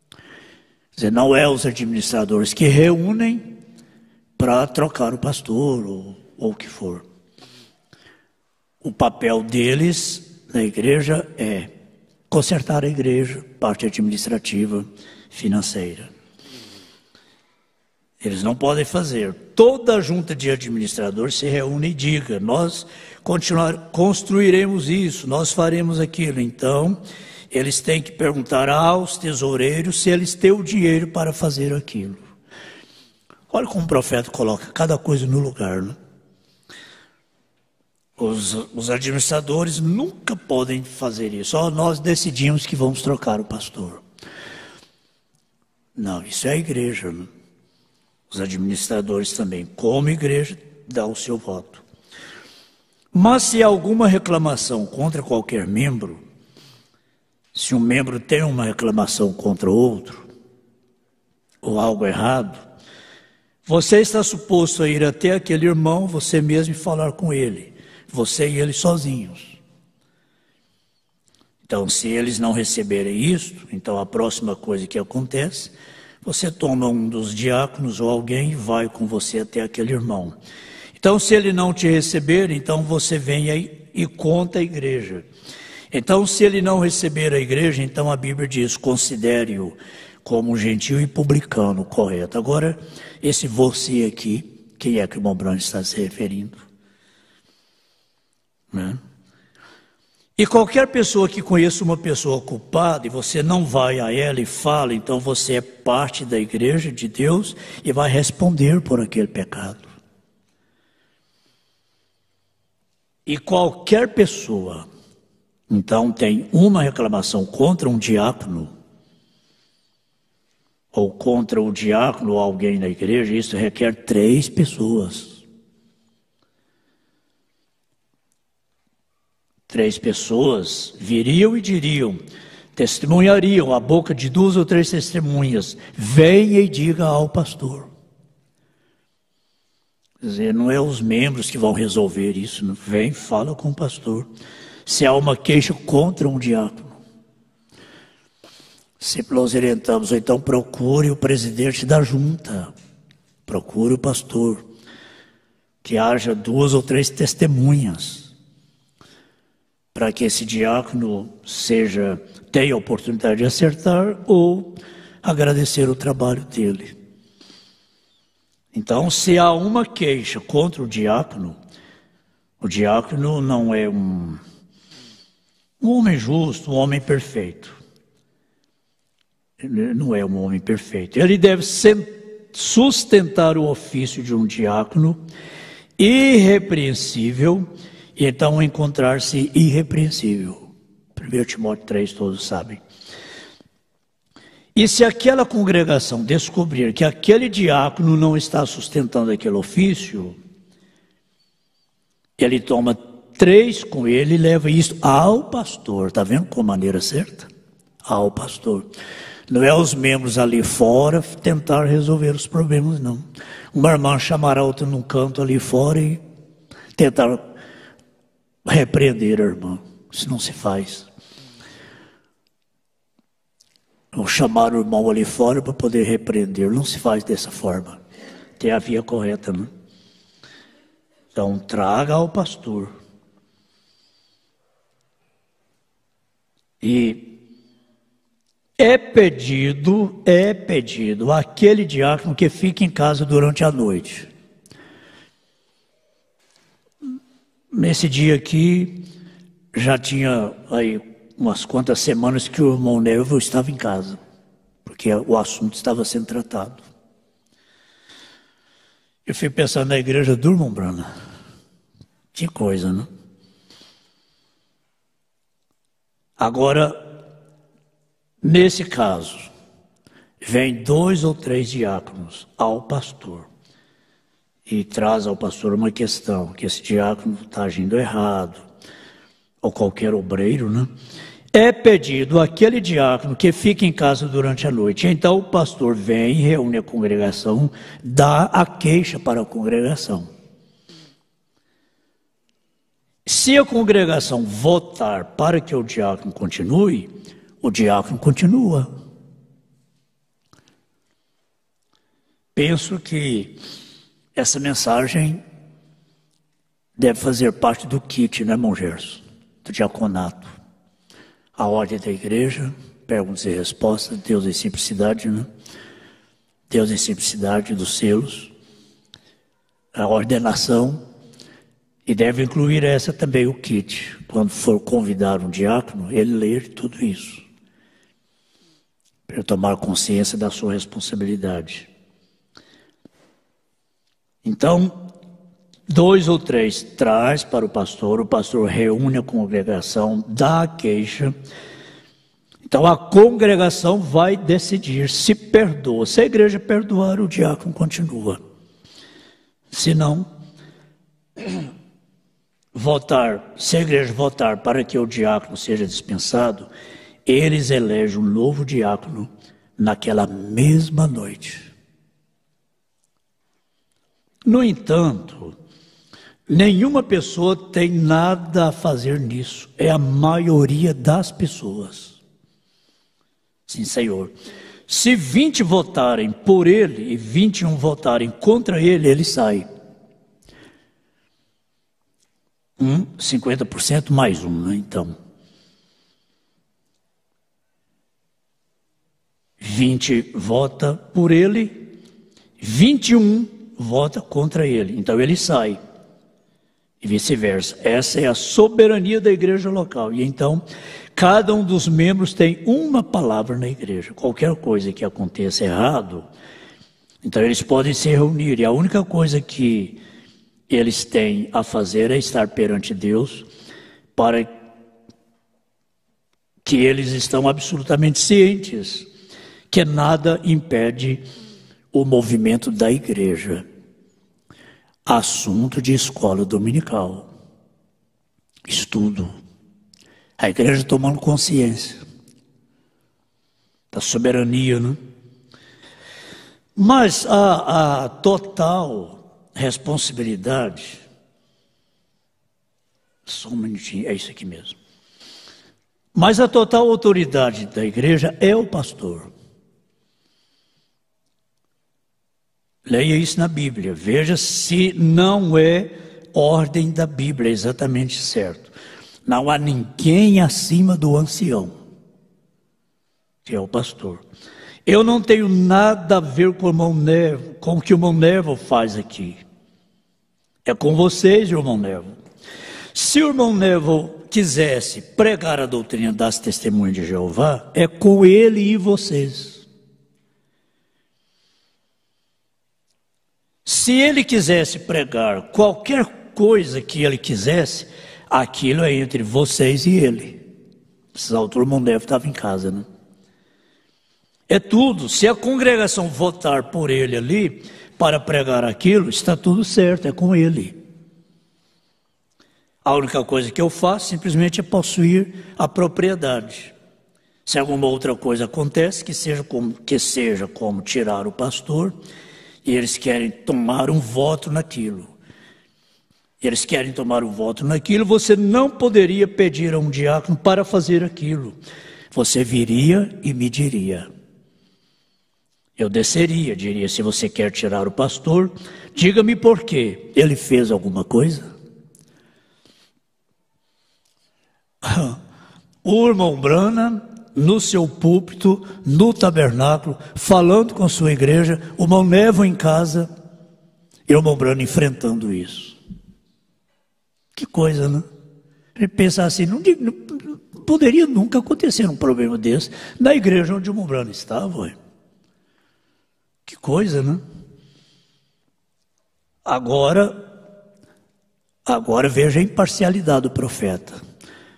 Quer dizer, não é os administradores que reúnem para trocar o pastor ou o que for. o papel deles na igreja é consertar a igreja, parte administrativa, financeira. Eles não podem fazer. Toda a junta de administradores se reúne e diga: nós construiremos isso, nós faremos aquilo. Então, eles têm que perguntar aos tesoureiros se eles têm o dinheiro para fazer aquilo. Olha como o profeta coloca cada coisa no lugar, né? Os administradores nunca podem fazer isso. Só nós decidimos que vamos trocar o pastor. Não, isso é a igreja, né? Os administradores também, como igreja, dão o seu voto. Mas se há alguma reclamação contra qualquer membro, se um membro tem uma reclamação contra outro, ou algo errado, você está suposto a ir até aquele irmão, você mesmo, e falar com ele. Você e ele sozinhos. Então, se eles não receberem isto, então a próxima coisa que acontece, você toma um dos diáconos ou alguém e vai com você até aquele irmão. Então, se ele não te receber, então você vem aí e conta a igreja. Então, se ele não receber a igreja, então a Bíblia diz: considere-o como gentil e publicano, correto. Agora, esse você aqui, quem é que o irmão Branco está se referindo? Né? E qualquer pessoa que conheça uma pessoa culpada e você não vai a ela e fala, então você é parte da igreja de Deus e vai responder por aquele pecado. E qualquer pessoa, então, tem uma reclamação contra um diácono, ou contra o diácono ou alguém na igreja, isso requer 3 pessoas. 3 pessoas viriam e diriam, testemunhariam a boca de 2 ou 3 testemunhas: venha e diga ao pastor. Quer dizer, não é os membros que vão resolver isso, não. Vem, fala com o pastor. Se há uma queixa contra um diácono, sempre nós orientamos: então procure o presidente da junta, procure o pastor, que haja 2 ou 3 testemunhas, para que esse diácono tenha a oportunidade de acertar ou agradecer o trabalho dele. Então, se há uma queixa contra o diácono não é um homem justo, um homem perfeito. Ele não é um homem perfeito. Ele deve sustentar o ofício de um diácono irrepreensível, e então encontrar-se irrepreensível. 1 Timóteo 3, todos sabem. E se aquela congregação descobrir que aquele diácono não está sustentando aquele ofício, ele toma 3 com ele e leva isso ao pastor. Está vendo com a maneira certa? Ao pastor. Não é os membros ali fora tentar resolver os problemas, não. Uma irmã chamará outra num canto ali fora e tentar repreender a irmã. Isso não se faz. Ou chamar o irmão ali fora para poder repreender. Não se faz dessa forma. Tem a via correta, né? Então, traga ao pastor. E é pedido aquele diácono que fique em casa durante a noite. Nesse dia aqui, já tinha aí umas quantas semanas que o irmão Neville estava em casa, porque o assunto estava sendo tratado. Eu fui pensando na igreja do irmão Branham. Que coisa, né? Agora, nesse caso, vem 2 ou 3 diáconos ao pastor e traz ao pastor uma questão, que esse diácono está agindo errado, ou qualquer obreiro, né? É pedido aquele diácono que fique em casa durante a noite. Então o pastor vem, reúne a congregação, dá a queixa para a congregação. Se a congregação votar para que o diácono continue, o diácono continua. Penso que essa mensagem deve fazer parte do kit, né, irmão Gerson? Do diaconato. A ordem da igreja, perguntas e respostas, Deus em simplicidade, né? Deus em simplicidade dos selos, a ordenação, e deve incluir essa também, o kit. Quando for convidar um diácono, ele ler tudo isso, para ele tomar consciência da sua responsabilidade. Então, 2 ou 3 traz para o pastor reúne a congregação, dá a queixa. Então a congregação vai decidir se perdoa. Se a igreja perdoar, o diácono continua. Se não, se a igreja votar para que o diácono seja dispensado, eles elegem um novo diácono naquela mesma noite. No entanto, nenhuma pessoa tem nada a fazer nisso. É a maioria das pessoas. Sim, Senhor. Se 20 votarem por ele e 21 votarem contra ele, ele sai. 50% mais 1, né? Então, 20 vota por ele, 21 vota contra ele. Então ele sai. E vice-versa. Essa é a soberania da igreja local. E então, cada um dos membros tem uma palavra na igreja. Qualquer coisa que aconteça errado, então eles podem se reunir. E a única coisa que eles têm a fazer é estar perante Deus, para que eles estão absolutamente cientes que nada impede o movimento da igreja. Assunto de escola dominical, estudo, a igreja tomando consciência da soberania, né? Mas a total responsabilidade, só um minutinho, é isso aqui mesmo. Mas a total autoridade da igreja é o pastor. Leia isso na Bíblia, veja se não é ordem da Bíblia, é exatamente certo. Não há ninguém acima do ancião, que é o pastor. Eu não tenho nada a ver com o que o irmão Nevo faz aqui. É com vocês, irmão Nevo. Se o irmão Nevo quisesse pregar a doutrina das testemunhas de Jeová, é com ele e vocês. Se ele quisesse pregar qualquer coisa que ele quisesse, aquilo é entre vocês e ele. Essa altura o irmão Nevo estava em casa, né? É tudo. Se a congregação votar por ele ali para pregar aquilo, está tudo certo, é com ele. A única coisa que eu faço simplesmente é possuir a propriedade. Se alguma outra coisa acontece, que seja como tirar o pastor, e eles querem tomar um voto naquilo. Você não poderia pedir a um diácono para fazer aquilo. Você viria e me diria. Eu desceria, diria, se você quer tirar o pastor, diga-me por quê. Ele fez alguma coisa? O irmão Brana, no seu púlpito, no tabernáculo, falando com a sua igreja, o irmão Nevo em casa, e o irmão Brana enfrentando isso. Que coisa, né? Ele pensa assim, não poderia nunca acontecer um problema desse na igreja onde o irmão Brana estava. Ué. Que coisa, né? Agora veja a imparcialidade do profeta.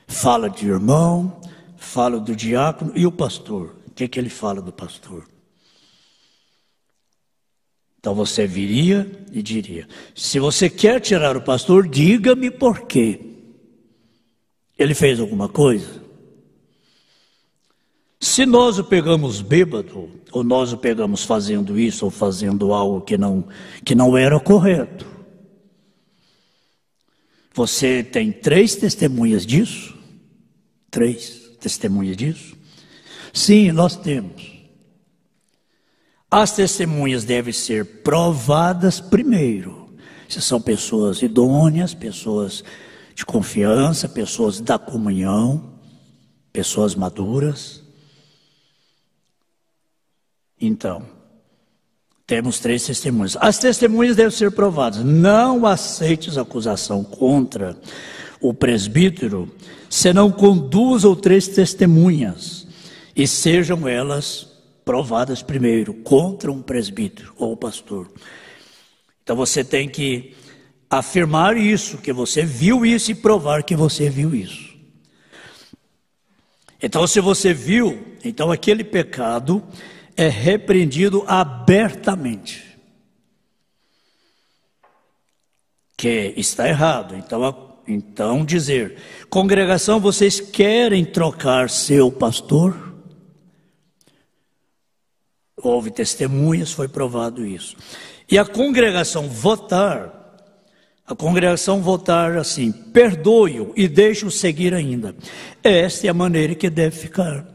Fala de irmão, fala do diácono e o pastor. O que ele fala do pastor? Então você viria e diria, se você quer tirar o pastor, diga-me por quê. Ele fez alguma coisa? Se nós o pegamos bêbado, ou nós o pegamos fazendo isso, ou fazendo algo que não era correto, você tem 3 testemunhas disso? 3 testemunhas disso? Sim, nós temos. As testemunhas devem ser provadas primeiro. Se são pessoas idôneas, pessoas de confiança, pessoas da comunhão, pessoas maduras. Então, temos 3 testemunhas. As testemunhas devem ser provadas. Não aceites acusação contra o presbítero, senão com 2 ou 3 testemunhas, e sejam elas provadas primeiro contra um presbítero ou pastor. Então você tem que afirmar isso, que você viu isso, e provar que você viu isso. Então, se você viu, então aquele pecado é repreendido abertamente, que está errado. Então dizer: congregação, vocês querem trocar seu pastor? Houve testemunhas, foi provado isso. E a congregação votar assim: perdoe-o e deixe-o seguir ainda. Esta é a maneira que deve ficar.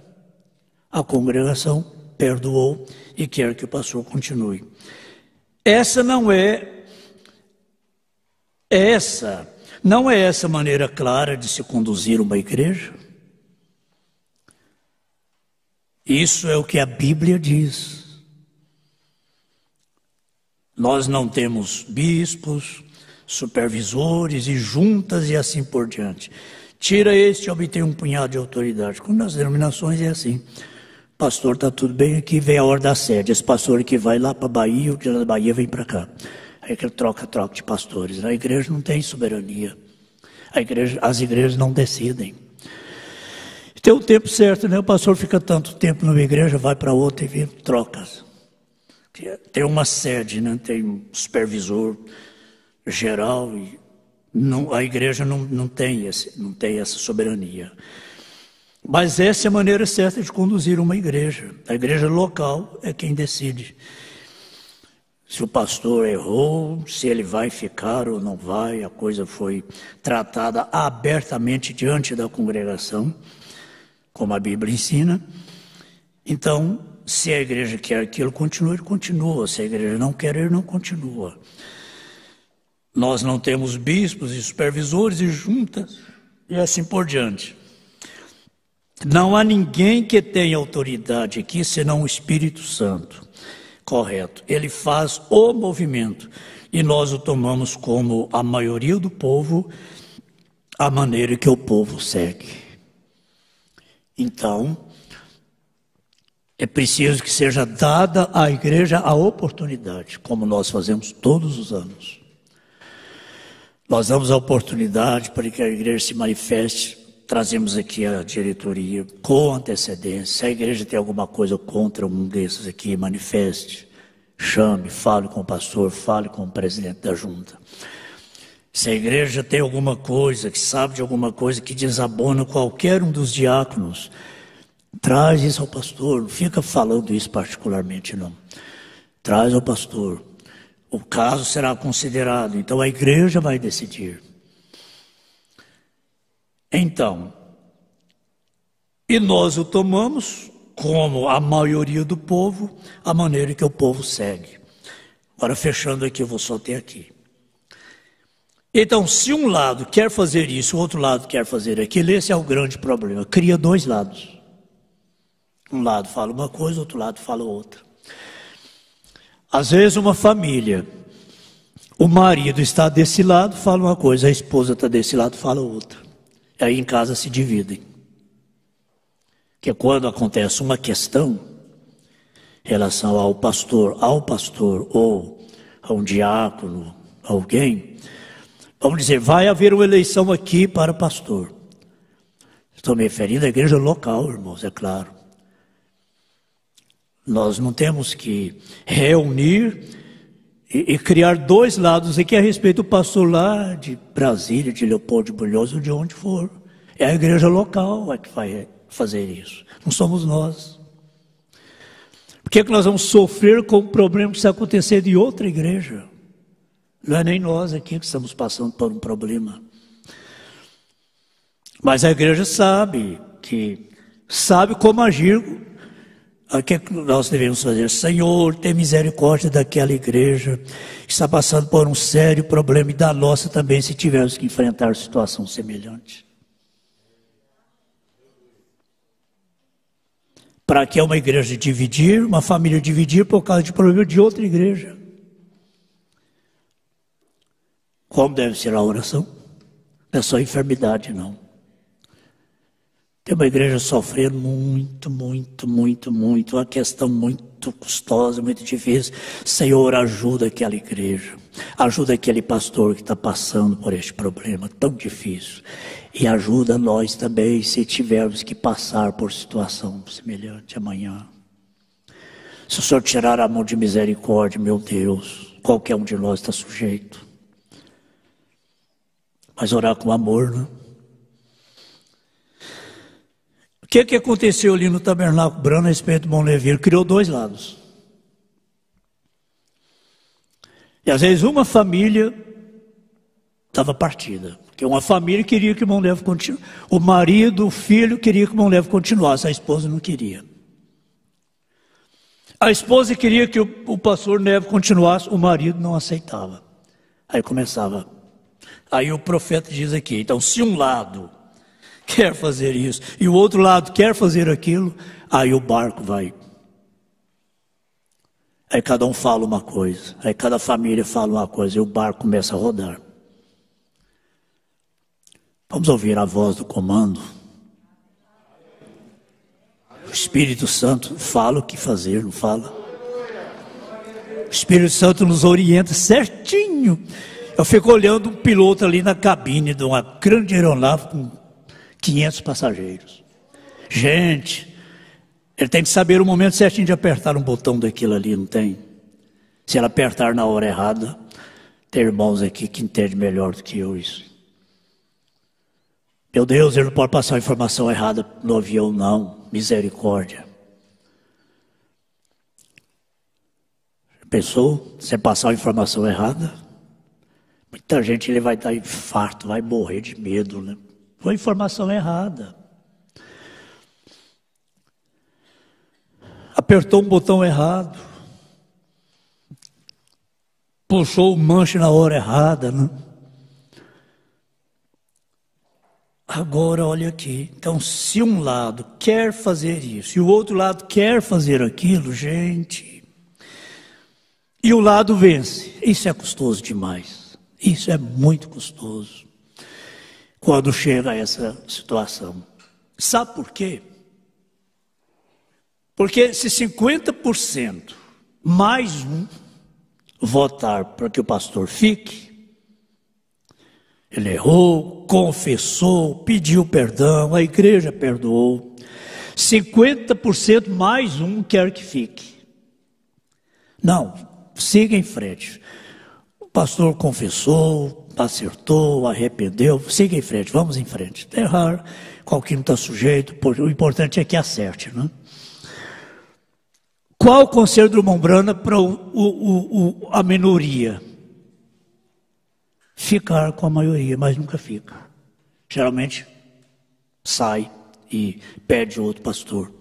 A congregação perdoou e quer que o pastor continue. Essa não é essa maneira clara de se conduzir uma igreja. Isso é o que a Bíblia diz. Nós não temos bispos, supervisores e juntas e assim por diante. Tira este e obtém um punhado de autoridade. Como nas denominações é assim. Pastor, está tudo bem aqui, vem a hora da sede. Esse pastor que vai lá para a Bahia, o de lá da Bahia vem para cá. Aí que troca de pastores. A igreja não tem soberania. As igrejas não decidem. Tem o tempo certo, né? O pastor fica tanto tempo numa igreja, vai para outra e vem trocas. Tem uma sede, né? Tem um supervisor geral e a igreja não tem essa soberania. Mas essa é a maneira certa de conduzir uma igreja. A igreja local é quem decide se o pastor errou, se ele vai ficar ou não vai. A coisa foi tratada abertamente diante da congregação, como a Bíblia ensina. Então, se a igreja quer que ele continue, ele continua. Se a igreja não quer, ele não continua. Nós não temos bispos e supervisores e juntas e assim por diante. Não há ninguém que tenha autoridade aqui senão o Espírito Santo. Correto. Ele faz o movimento e nós o tomamos como a maioria do povo, a maneira que o povo segue. Então, é preciso que seja dada à igreja a oportunidade, como nós fazemos todos os anos. Nós damos a oportunidade para que a igreja se manifeste. Trazemos aqui a diretoria com antecedência. Se a igreja tem alguma coisa contra um desses aqui, manifeste, chame, fale com o pastor, fale com o presidente da junta. Se a igreja tem alguma coisa, que sabe de alguma coisa que desabona qualquer um dos diáconos, traz isso ao pastor. Não fica falando isso particularmente, não. Traz ao pastor. O caso será considerado. Então a igreja vai decidir. Então, e nós o tomamos como a maioria do povo, a maneira que o povo segue. Agora, fechando aqui, eu vou só ter aqui. Então, se um lado quer fazer isso, o outro lado quer fazer aquilo, esse é o grande problema. Cria 2 lados. Um lado fala uma coisa, o outro lado fala outra. Às vezes, uma família, o marido está desse lado, fala uma coisa, a esposa está desse lado, fala outra. Aí em casa se dividem. Que quando acontece uma questão em relação ao pastor ou a um diácono, alguém, vamos dizer, vai haver uma eleição aqui para pastor. Estou me referindo à igreja local, irmãos, é claro. Nós não temos que reunir e criar 2 lados aqui a respeito do pastor lá de Brasília, de Leopoldo de Bulhões, ou de onde for. É a igreja local que vai fazer isso. Não somos nós. Por que nós vamos sofrer com o problema que está acontecendo em outra igreja? Não é nem nós aqui que estamos passando por um problema. Mas a igreja sabe como agir O que nós devemos fazer? Senhor, tem misericórdia daquela igreja que está passando por um sério problema e da nossa também, se tivermos que enfrentar situação semelhante. Para que uma igreja dividir, uma família dividir por causa de problema de outra igreja. Como deve ser a oração? Não é só enfermidade, não. Tem uma igreja sofrendo muito, uma questão muito custosa, muito difícil. Senhor, ajuda aquela igreja, ajuda aquele pastor que está passando por este problema tão difícil. E ajuda nós também, se tivermos que passar por situação semelhante amanhã. Se o Senhor tirar a mão de misericórdia, meu Deus, qualquer um de nós está sujeito. Mas orar com amor, né? O que aconteceu ali no Tabernáculo Brano a respeito do Bom Leviro? Criou dois lados. E às vezes uma família estava partida. Porque uma família queria que o irmão Levo continuasse. O marido, o filho queria que o irmão Levo continuasse. A esposa não queria. A esposa queria que o pastor Nevo continuasse. O marido não aceitava. Aí começava. Aí o profeta diz aqui. Então, se um lado quer fazer isso e o outro lado quer fazer aquilo, aí o barco vai. Aí cada um fala uma coisa. Aí cada família fala uma coisa. E o barco começa a rodar. Vamos ouvir a voz do comando. O Espírito Santo fala o que fazer, não fala? O Espírito Santo nos orienta certinho. Eu fico olhando um piloto ali na cabine de uma grande aeronave com 500 passageiros. Gente, ele tem que saber o momento certinho de apertar um botão daquilo ali, não tem? Se ele apertar na hora errada, tem irmãos aqui que entendem melhor do que eu isso. Meu Deus, ele não pode passar a informação errada no avião, não. Misericórdia. Pensou? Você passar a informação errada? Muita gente ele vai dar infarto, vai morrer de medo, né? Foi informação errada. Apertou um botão errado. Puxou o manche na hora errada, né? Agora, olha aqui. Então, se um lado quer fazer isso e o outro lado quer fazer aquilo, gente, e o lado vence, isso é custoso demais. Isso é muito custoso. Quando chega a essa situação. Sabe por quê? Porque se 50% mais um votar para que o pastor fique, ele errou, confessou, pediu perdão, a igreja perdoou. 50% mais um quer que fique. Não, siga em frente. O pastor confessou, acertou, arrependeu, siga em frente, vamos em frente. Errar, qualquer um está sujeito, o importante é que acerte, né? Qual o conselho do irmão Brana para a minoria? Ficar com a maioria, mas nunca fica. Geralmente sai e pede outro pastor.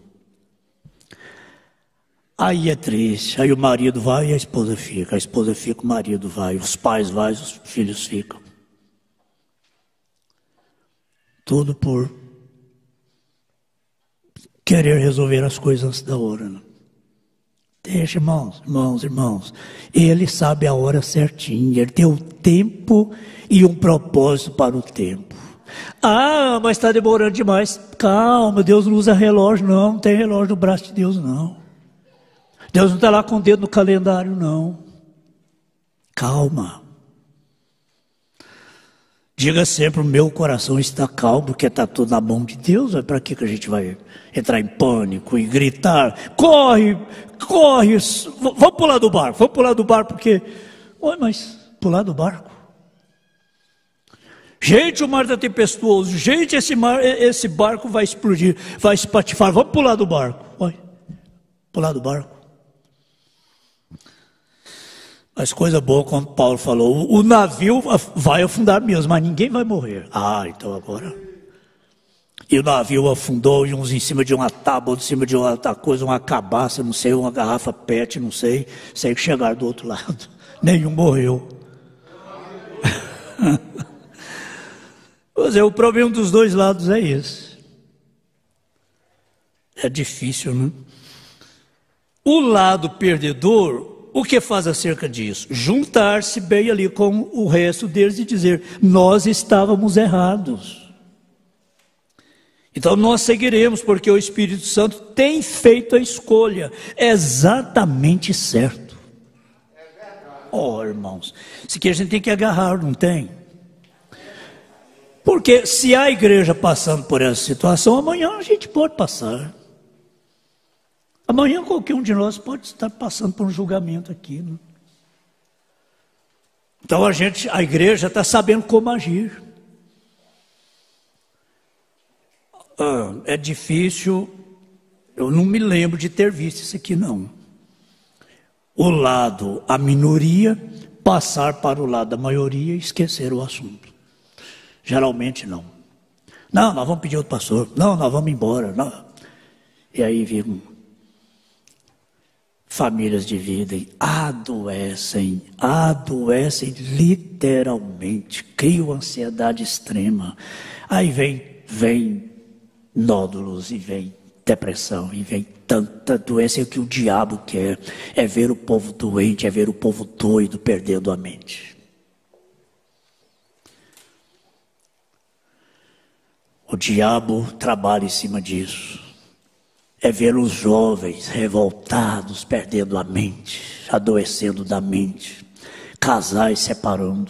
Aí é triste, aí o marido vai e a esposa fica, o marido vai, os pais vai, os filhos ficam. Tudo por querer resolver as coisas antes da hora, né? Deixa, irmãos. Ele sabe a hora certinha, ele tem o tempo e um propósito para o tempo. Ah, mas está demorando demais. Calma, Deus não usa relógio, não tem relógio no braço de Deus, não. Deus não está lá com o dedo no calendário, não. Calma. Diga sempre, o meu coração está calmo, porque está tudo na mão de Deus. Para que a gente vai entrar em pânico e gritar? Corre, vamos pular do barco, porque... Ué, mas pular do barco? Gente, o mar está tempestuoso. Gente, esse barco vai explodir, vai espatifar. Vamos pular do barco. Ué, pular do barco. Mas coisa boa, como Paulo falou, o navio vai afundar mesmo, mas ninguém vai morrer. Ah, então agora... E o navio afundou, e uns em cima de uma tábua, outros em cima de outra coisa, uma cabaça, não sei, uma garrafa PET, não sei. Sei que chegaram do outro lado. Nenhum morreu. Pois é, o problema dos dois lados é esse. É difícil, né? O lado perdedor, o que faz acerca disso? Juntar-se bem ali com o resto deles e dizer: nós estávamos errados. Então nós seguiremos, porque o Espírito Santo tem feito a escolha exatamente certo. Oh, irmãos, isso aqui a gente tem que agarrar, não tem? Porque se a igreja passando por essa situação, amanhã a gente pode passar. Amanhã qualquer um de nós pode estar passando por um julgamento aqui, né? Então a igreja está sabendo como agir. É difícil, eu não me lembro de ter visto isso aqui não. A minoria, passar para o lado da maioria e esquecer o assunto. Geralmente não. Não, nós vamos pedir outro pastor. Não, nós vamos embora. Não. E aí viram famílias dividem, adoecem literalmente, criam ansiedade extrema. Aí vem nódulos e vem depressão e vem tanta doença. E o que o diabo quer é ver o povo doente, é ver o povo doido perdendo a mente. O diabo trabalha em cima disso. É ver os jovens revoltados, perdendo a mente, adoecendo da mente, casais separando,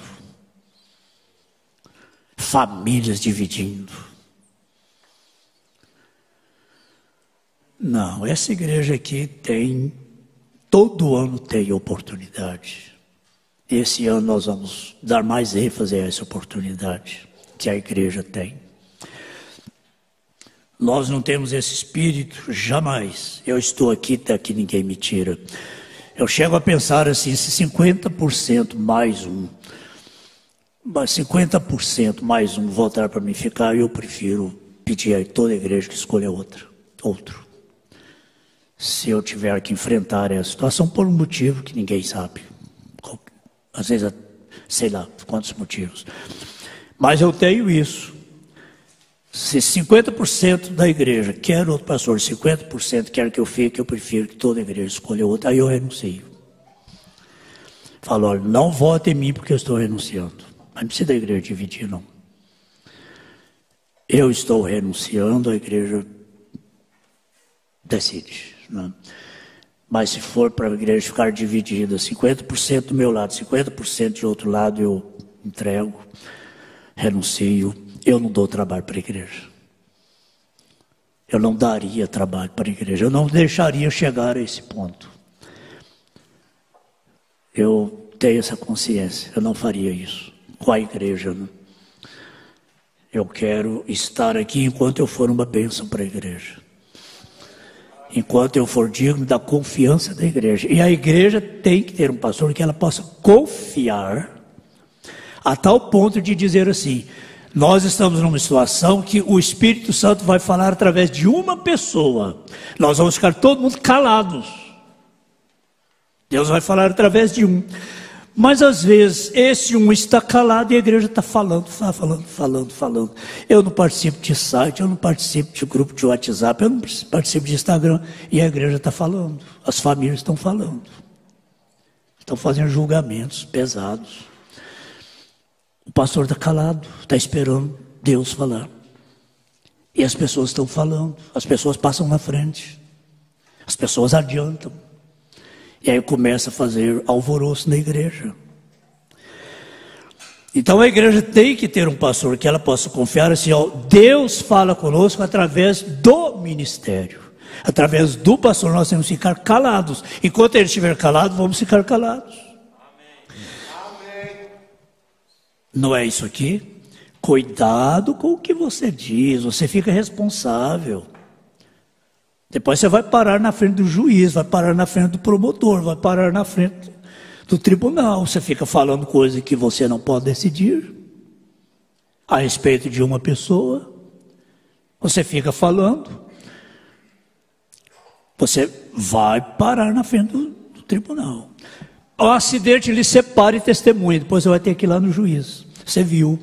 famílias dividindo. Não, essa igreja aqui todo ano tem oportunidade. Esse ano nós vamos dar mais ênfase a essa oportunidade que a igreja tem. Nós não temos esse espírito, jamais. Eu estou aqui, até que ninguém me tira. Eu chego a pensar assim, se 50% mais um, 50% mais um voltar para mim ficar, eu prefiro pedir a toda a igreja que escolha outro. Se eu tiver que enfrentar essa situação por um motivo que ninguém sabe. Às vezes, sei lá, quantos motivos. Mas eu tenho isso. Se 50% da igreja quer outro pastor, 50% quer que eu fique, eu prefiro que toda a igreja escolha outro, aí eu renuncio. Falo, olha, não vote em mim porque eu estou renunciando. Mas não precisa da igreja dividir, não. Eu estou renunciando, a igreja decide, né? Mas se for para a igreja ficar dividida, 50% do meu lado, 50% de outro lado, eu entrego, renuncio. Eu não dou trabalho para a igreja. Eu não daria trabalho para a igreja. Eu não deixaria chegar a esse ponto. Eu tenho essa consciência. Eu não faria isso com a igreja, né? Eu quero estar aqui enquanto eu for uma bênção para a igreja. Enquanto eu for digno da confiança da igreja. E a igreja tem que ter um pastor que ela possa confiar a tal ponto de dizer assim: nós estamos numa situação que o Espírito Santo vai falar através de uma pessoa. Nós vamos ficar todo mundo calados. Deus vai falar através de um. Mas às vezes esse um está calado e a igreja está falando. Eu não participo de site, eu não participo de grupo de WhatsApp, eu não participo de Instagram. E a igreja está falando. As famílias estão falando. Estão fazendo julgamentos pesados. O pastor está calado, está esperando Deus falar. E as pessoas estão falando, as pessoas passam na frente, as pessoas adiantam. E aí começa a fazer alvoroço na igreja. Então a igreja tem que ter um pastor que ela possa confiar assim, ó, Deus fala conosco através do ministério. Através do pastor nós temos que ficar calados. Enquanto ele estiver calado, vamos ficar calados. Não é isso aqui? Cuidado com o que você diz, você fica responsável. Depois você vai parar na frente do juiz, vai parar na frente do promotor, vai parar na frente do tribunal. Você fica falando coisas que você não pode decidir a respeito de uma pessoa. Você fica falando, você vai parar na frente do tribunal. O acidente lhe separa e testemunha, depois você vai ter que ir lá no juiz. Você viu,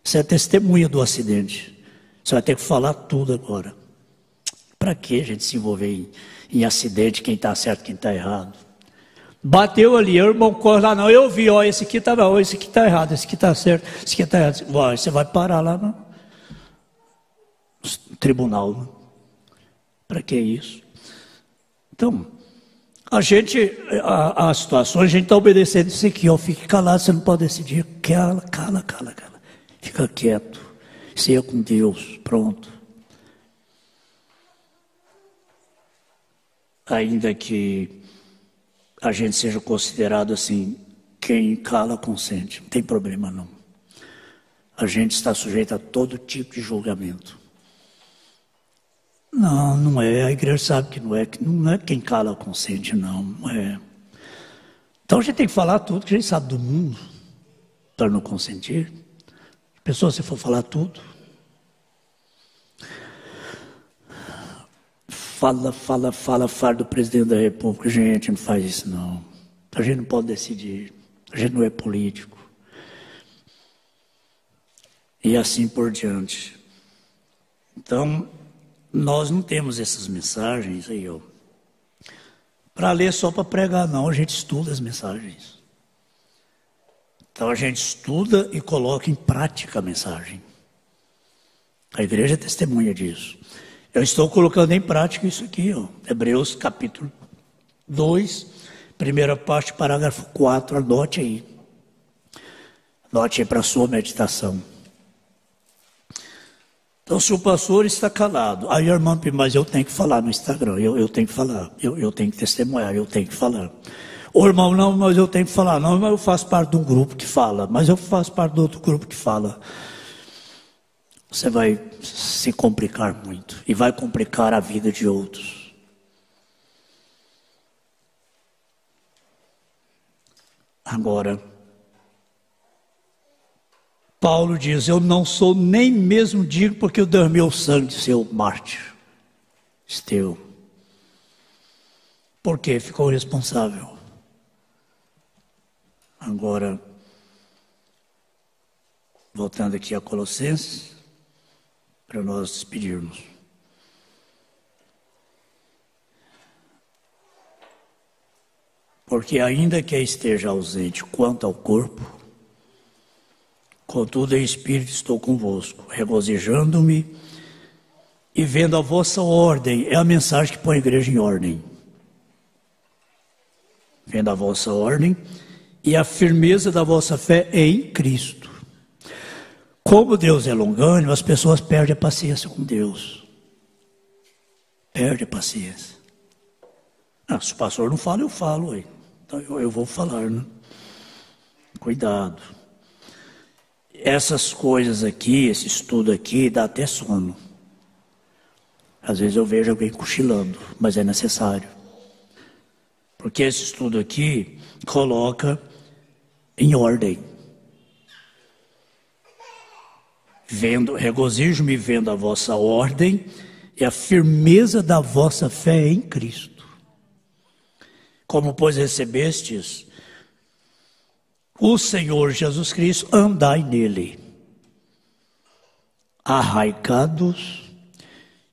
você é testemunha do acidente. Você vai ter que falar tudo agora. Para que a gente se envolver em acidente, quem está certo, quem está errado? Bateu ali, o irmão corre lá, não, eu vi, ó, esse aqui está errado, esse aqui está certo, esse aqui está errado. Você vai parar lá no tribunal. Né? Para que isso? Então, a situação, a gente está obedecendo isso aqui, ó, fique calado, você não pode decidir, cala. Fica quieto, seja com Deus, pronto. Ainda que a gente seja considerado assim, quem cala consente, não tem problema não. A gente está sujeito a todo tipo de julgamento. Não é, a igreja sabe que não é quem cala consente, não é. Então a gente tem que falar tudo que a gente sabe do mundo, para não consentir. Pessoa, se for falar tudo, fala do presidente da República. Gente, não faz isso não. A gente não pode decidir. A gente não é político. E assim por diante. Então, nós não temos essas mensagens aí, ó, para ler só para pregar, não. A gente estuda as mensagens. Então, a gente estuda e coloca em prática a mensagem. A igreja é testemunha disso. Eu estou colocando em prática isso aqui, ó. Hebreus capítulo 2, primeira parte, parágrafo 4, anote aí. Anote aí para a sua meditação. Então, se o pastor está calado, aí a irmã, mas eu tenho que falar no Instagram, eu tenho que falar, eu tenho que testemunhar, eu tenho que falar. O irmão, não, mas eu tenho que falar, não, mas eu faço parte de um grupo que fala, mas eu faço parte de outro grupo que fala. Você vai se complicar muito e vai complicar a vida de outros. Agora, Paulo diz, eu não sou nem mesmo digno porque eu derramei o sangue de seu mártir, Esteu. Por quê? Ficou responsável. Agora, voltando aqui a Colossenses, para nós despedirmos. Porque ainda que esteja ausente quanto ao corpo, contudo em espírito estou convosco, regozijando-me e vendo a vossa ordem. É a mensagem que põe a igreja em ordem. Vendo a vossa ordem e a firmeza da vossa fé em Cristo. Como Deus é longânimo, as pessoas perdem a paciência com Deus. Perde a paciência. Se o pastor não fala, eu falo. Aí. Então eu vou falar, né? Cuidado. Essas coisas aqui, esse estudo aqui, dá até sono. Às vezes eu vejo alguém cochilando, mas é necessário. Porque esse estudo aqui coloca em ordem. Regozijo-me vendo a vossa ordem e a firmeza da vossa fé em Cristo. Como, pois, recebestes o Senhor Jesus Cristo, andai nele, arraigados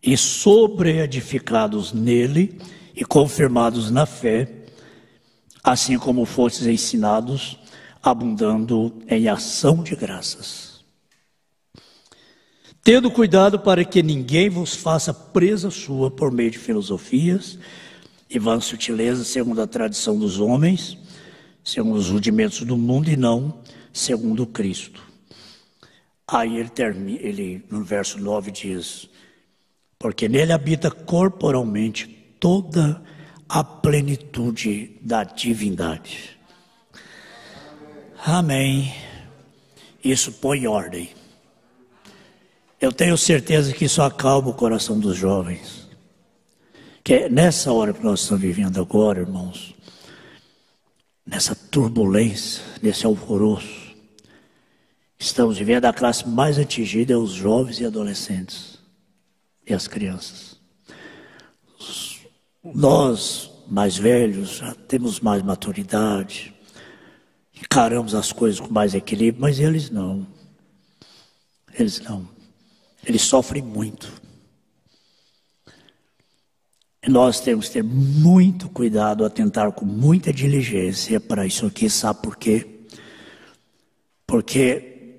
e sobreedificados nele e confirmados na fé, assim como fostes ensinados, abundando em ação de graças. Tendo cuidado para que ninguém vos faça presa sua por meio de filosofias e vãs sutilezas segundo a tradição dos homens, segundo os rudimentos do mundo e não segundo Cristo. Aí ele no verso 9 diz, porque nele habita corporalmente toda a plenitude da divindade. Amém. Isso põe ordem. Eu tenho certeza que isso acalma o coração dos jovens. Que é nessa hora que nós estamos vivendo agora, irmãos, nessa turbulência, nesse alvoroço, estamos vivendo a classe mais atingida, é os jovens e adolescentes. e as crianças. Nós, mais velhos, já temos mais maturidade, encaramos as coisas com mais equilíbrio, mas eles não. Eles não. Eles sofrem muito. E nós temos que ter muito cuidado, atentar com muita diligência para isso aqui, sabe por quê? Porque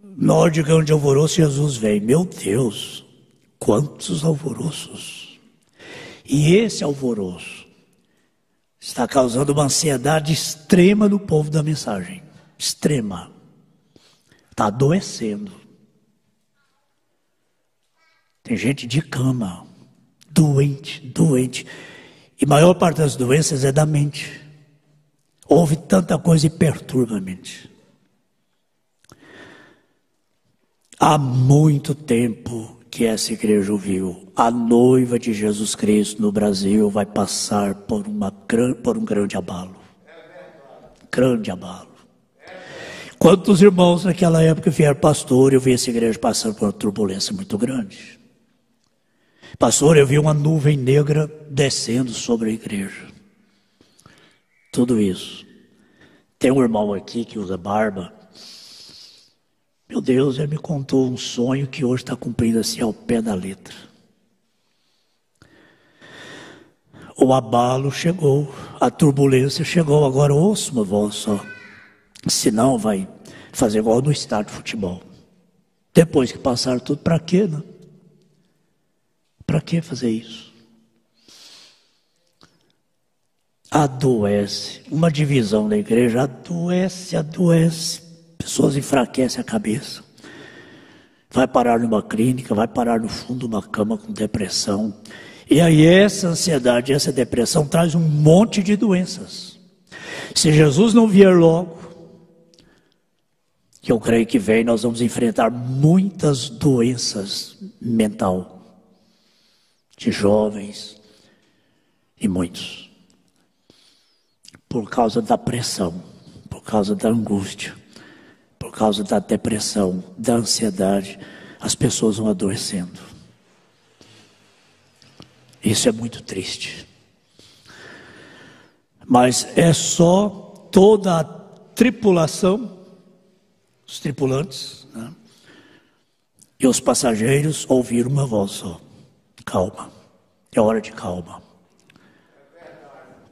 na hora de grande alvoroço, Jesus vem. Meu Deus, quantos alvoroços! E esse alvoroço está causando uma ansiedade extrema no povo da mensagem. Extrema. Está adoecendo. Tem gente de cama, doente. E a maior parte das doenças é da mente. Ouve tanta coisa e perturba a mente. Há muito tempo que essa igreja ouviu: a noiva de Jesus Cristo no Brasil vai passar por um grande abalo. Grande abalo. Quantos irmãos naquela época vieram pastor, eu vi essa igreja passando por uma turbulência muito grande. Pastor, eu vi uma nuvem negra descendo sobre a igreja. Tudo isso. Tem um irmão aqui que usa barba. Meu Deus, ele me contou um sonho que hoje está cumprindo assim ao pé da letra. O abalo chegou, a turbulência chegou. Agora ouça uma voz só. Senão vai fazer igual no estádio de futebol. Depois que passar tudo, para quê, né? Para que fazer isso? Adoece. Uma divisão da igreja adoece. Pessoas enfraquecem a cabeça. Vai parar numa clínica, vai parar no fundo de uma cama com depressão. E aí essa ansiedade, essa depressão traz um monte de doenças. Se Jesus não vier logo, que eu creio que vem, nós vamos enfrentar muitas doenças mentais. De jovens e muitos. Por causa da pressão, por causa da angústia, por causa da depressão, da ansiedade, as pessoas vão adoecendo. Isso é muito triste. Mas é só toda a tripulação, os tripulantes, né? E os passageiros ouviram uma voz só. Calma, é hora de calma.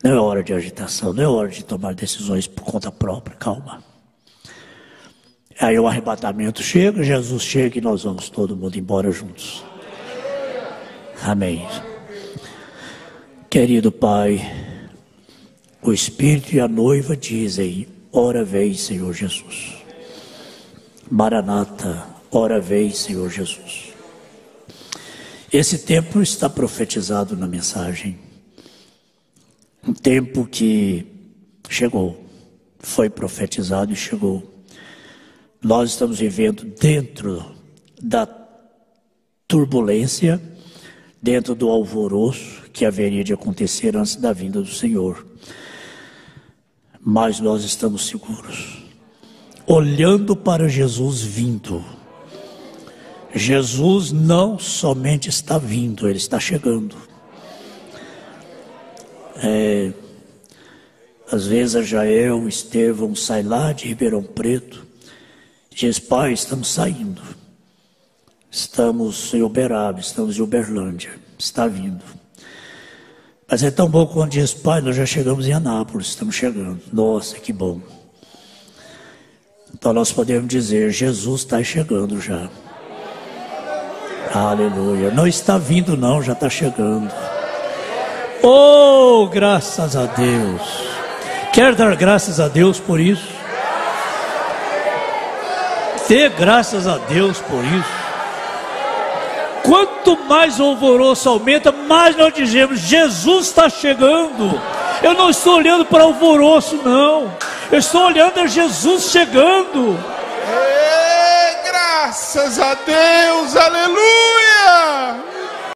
Não é hora de agitação, não é hora de tomar decisões por conta própria, calma. Aí o arrebatamento chega, Jesus chega e nós vamos todo mundo embora juntos. Amém. Querido Pai, o Espírito e a noiva dizem: ora vem, Senhor Jesus. Maranata, ora vem, Senhor Jesus. Esse tempo está profetizado na mensagem. Um tempo que chegou, foi profetizado e chegou. Nós estamos vivendo dentro da turbulência, dentro do alvoroço que haveria de acontecer antes da vinda do Senhor. Mas nós estamos seguros, olhando para Jesus vindo. Jesus não somente está vindo, Ele está chegando. Às vezes a Jael, o Estevão, sai lá de Ribeirão Preto, diz: pai, estamos saindo. Estamos em Uberaba, estamos em Uberlândia, está vindo. Mas é tão bom quando diz: pai, nós já chegamos em Anápolis, estamos chegando. Nossa, que bom. Então nós podemos dizer: Jesus está chegando já. Aleluia. Não está vindo não, já está chegando. Oh, graças a Deus. Quer dar graças a Deus por isso? Dê graças a Deus por isso. Quanto mais o alvoroço aumenta, mais nós dizemos: Jesus está chegando. Eu não estou olhando para o alvoroço, não. Eu estou olhando a Jesus chegando. Graças a Deus, aleluia.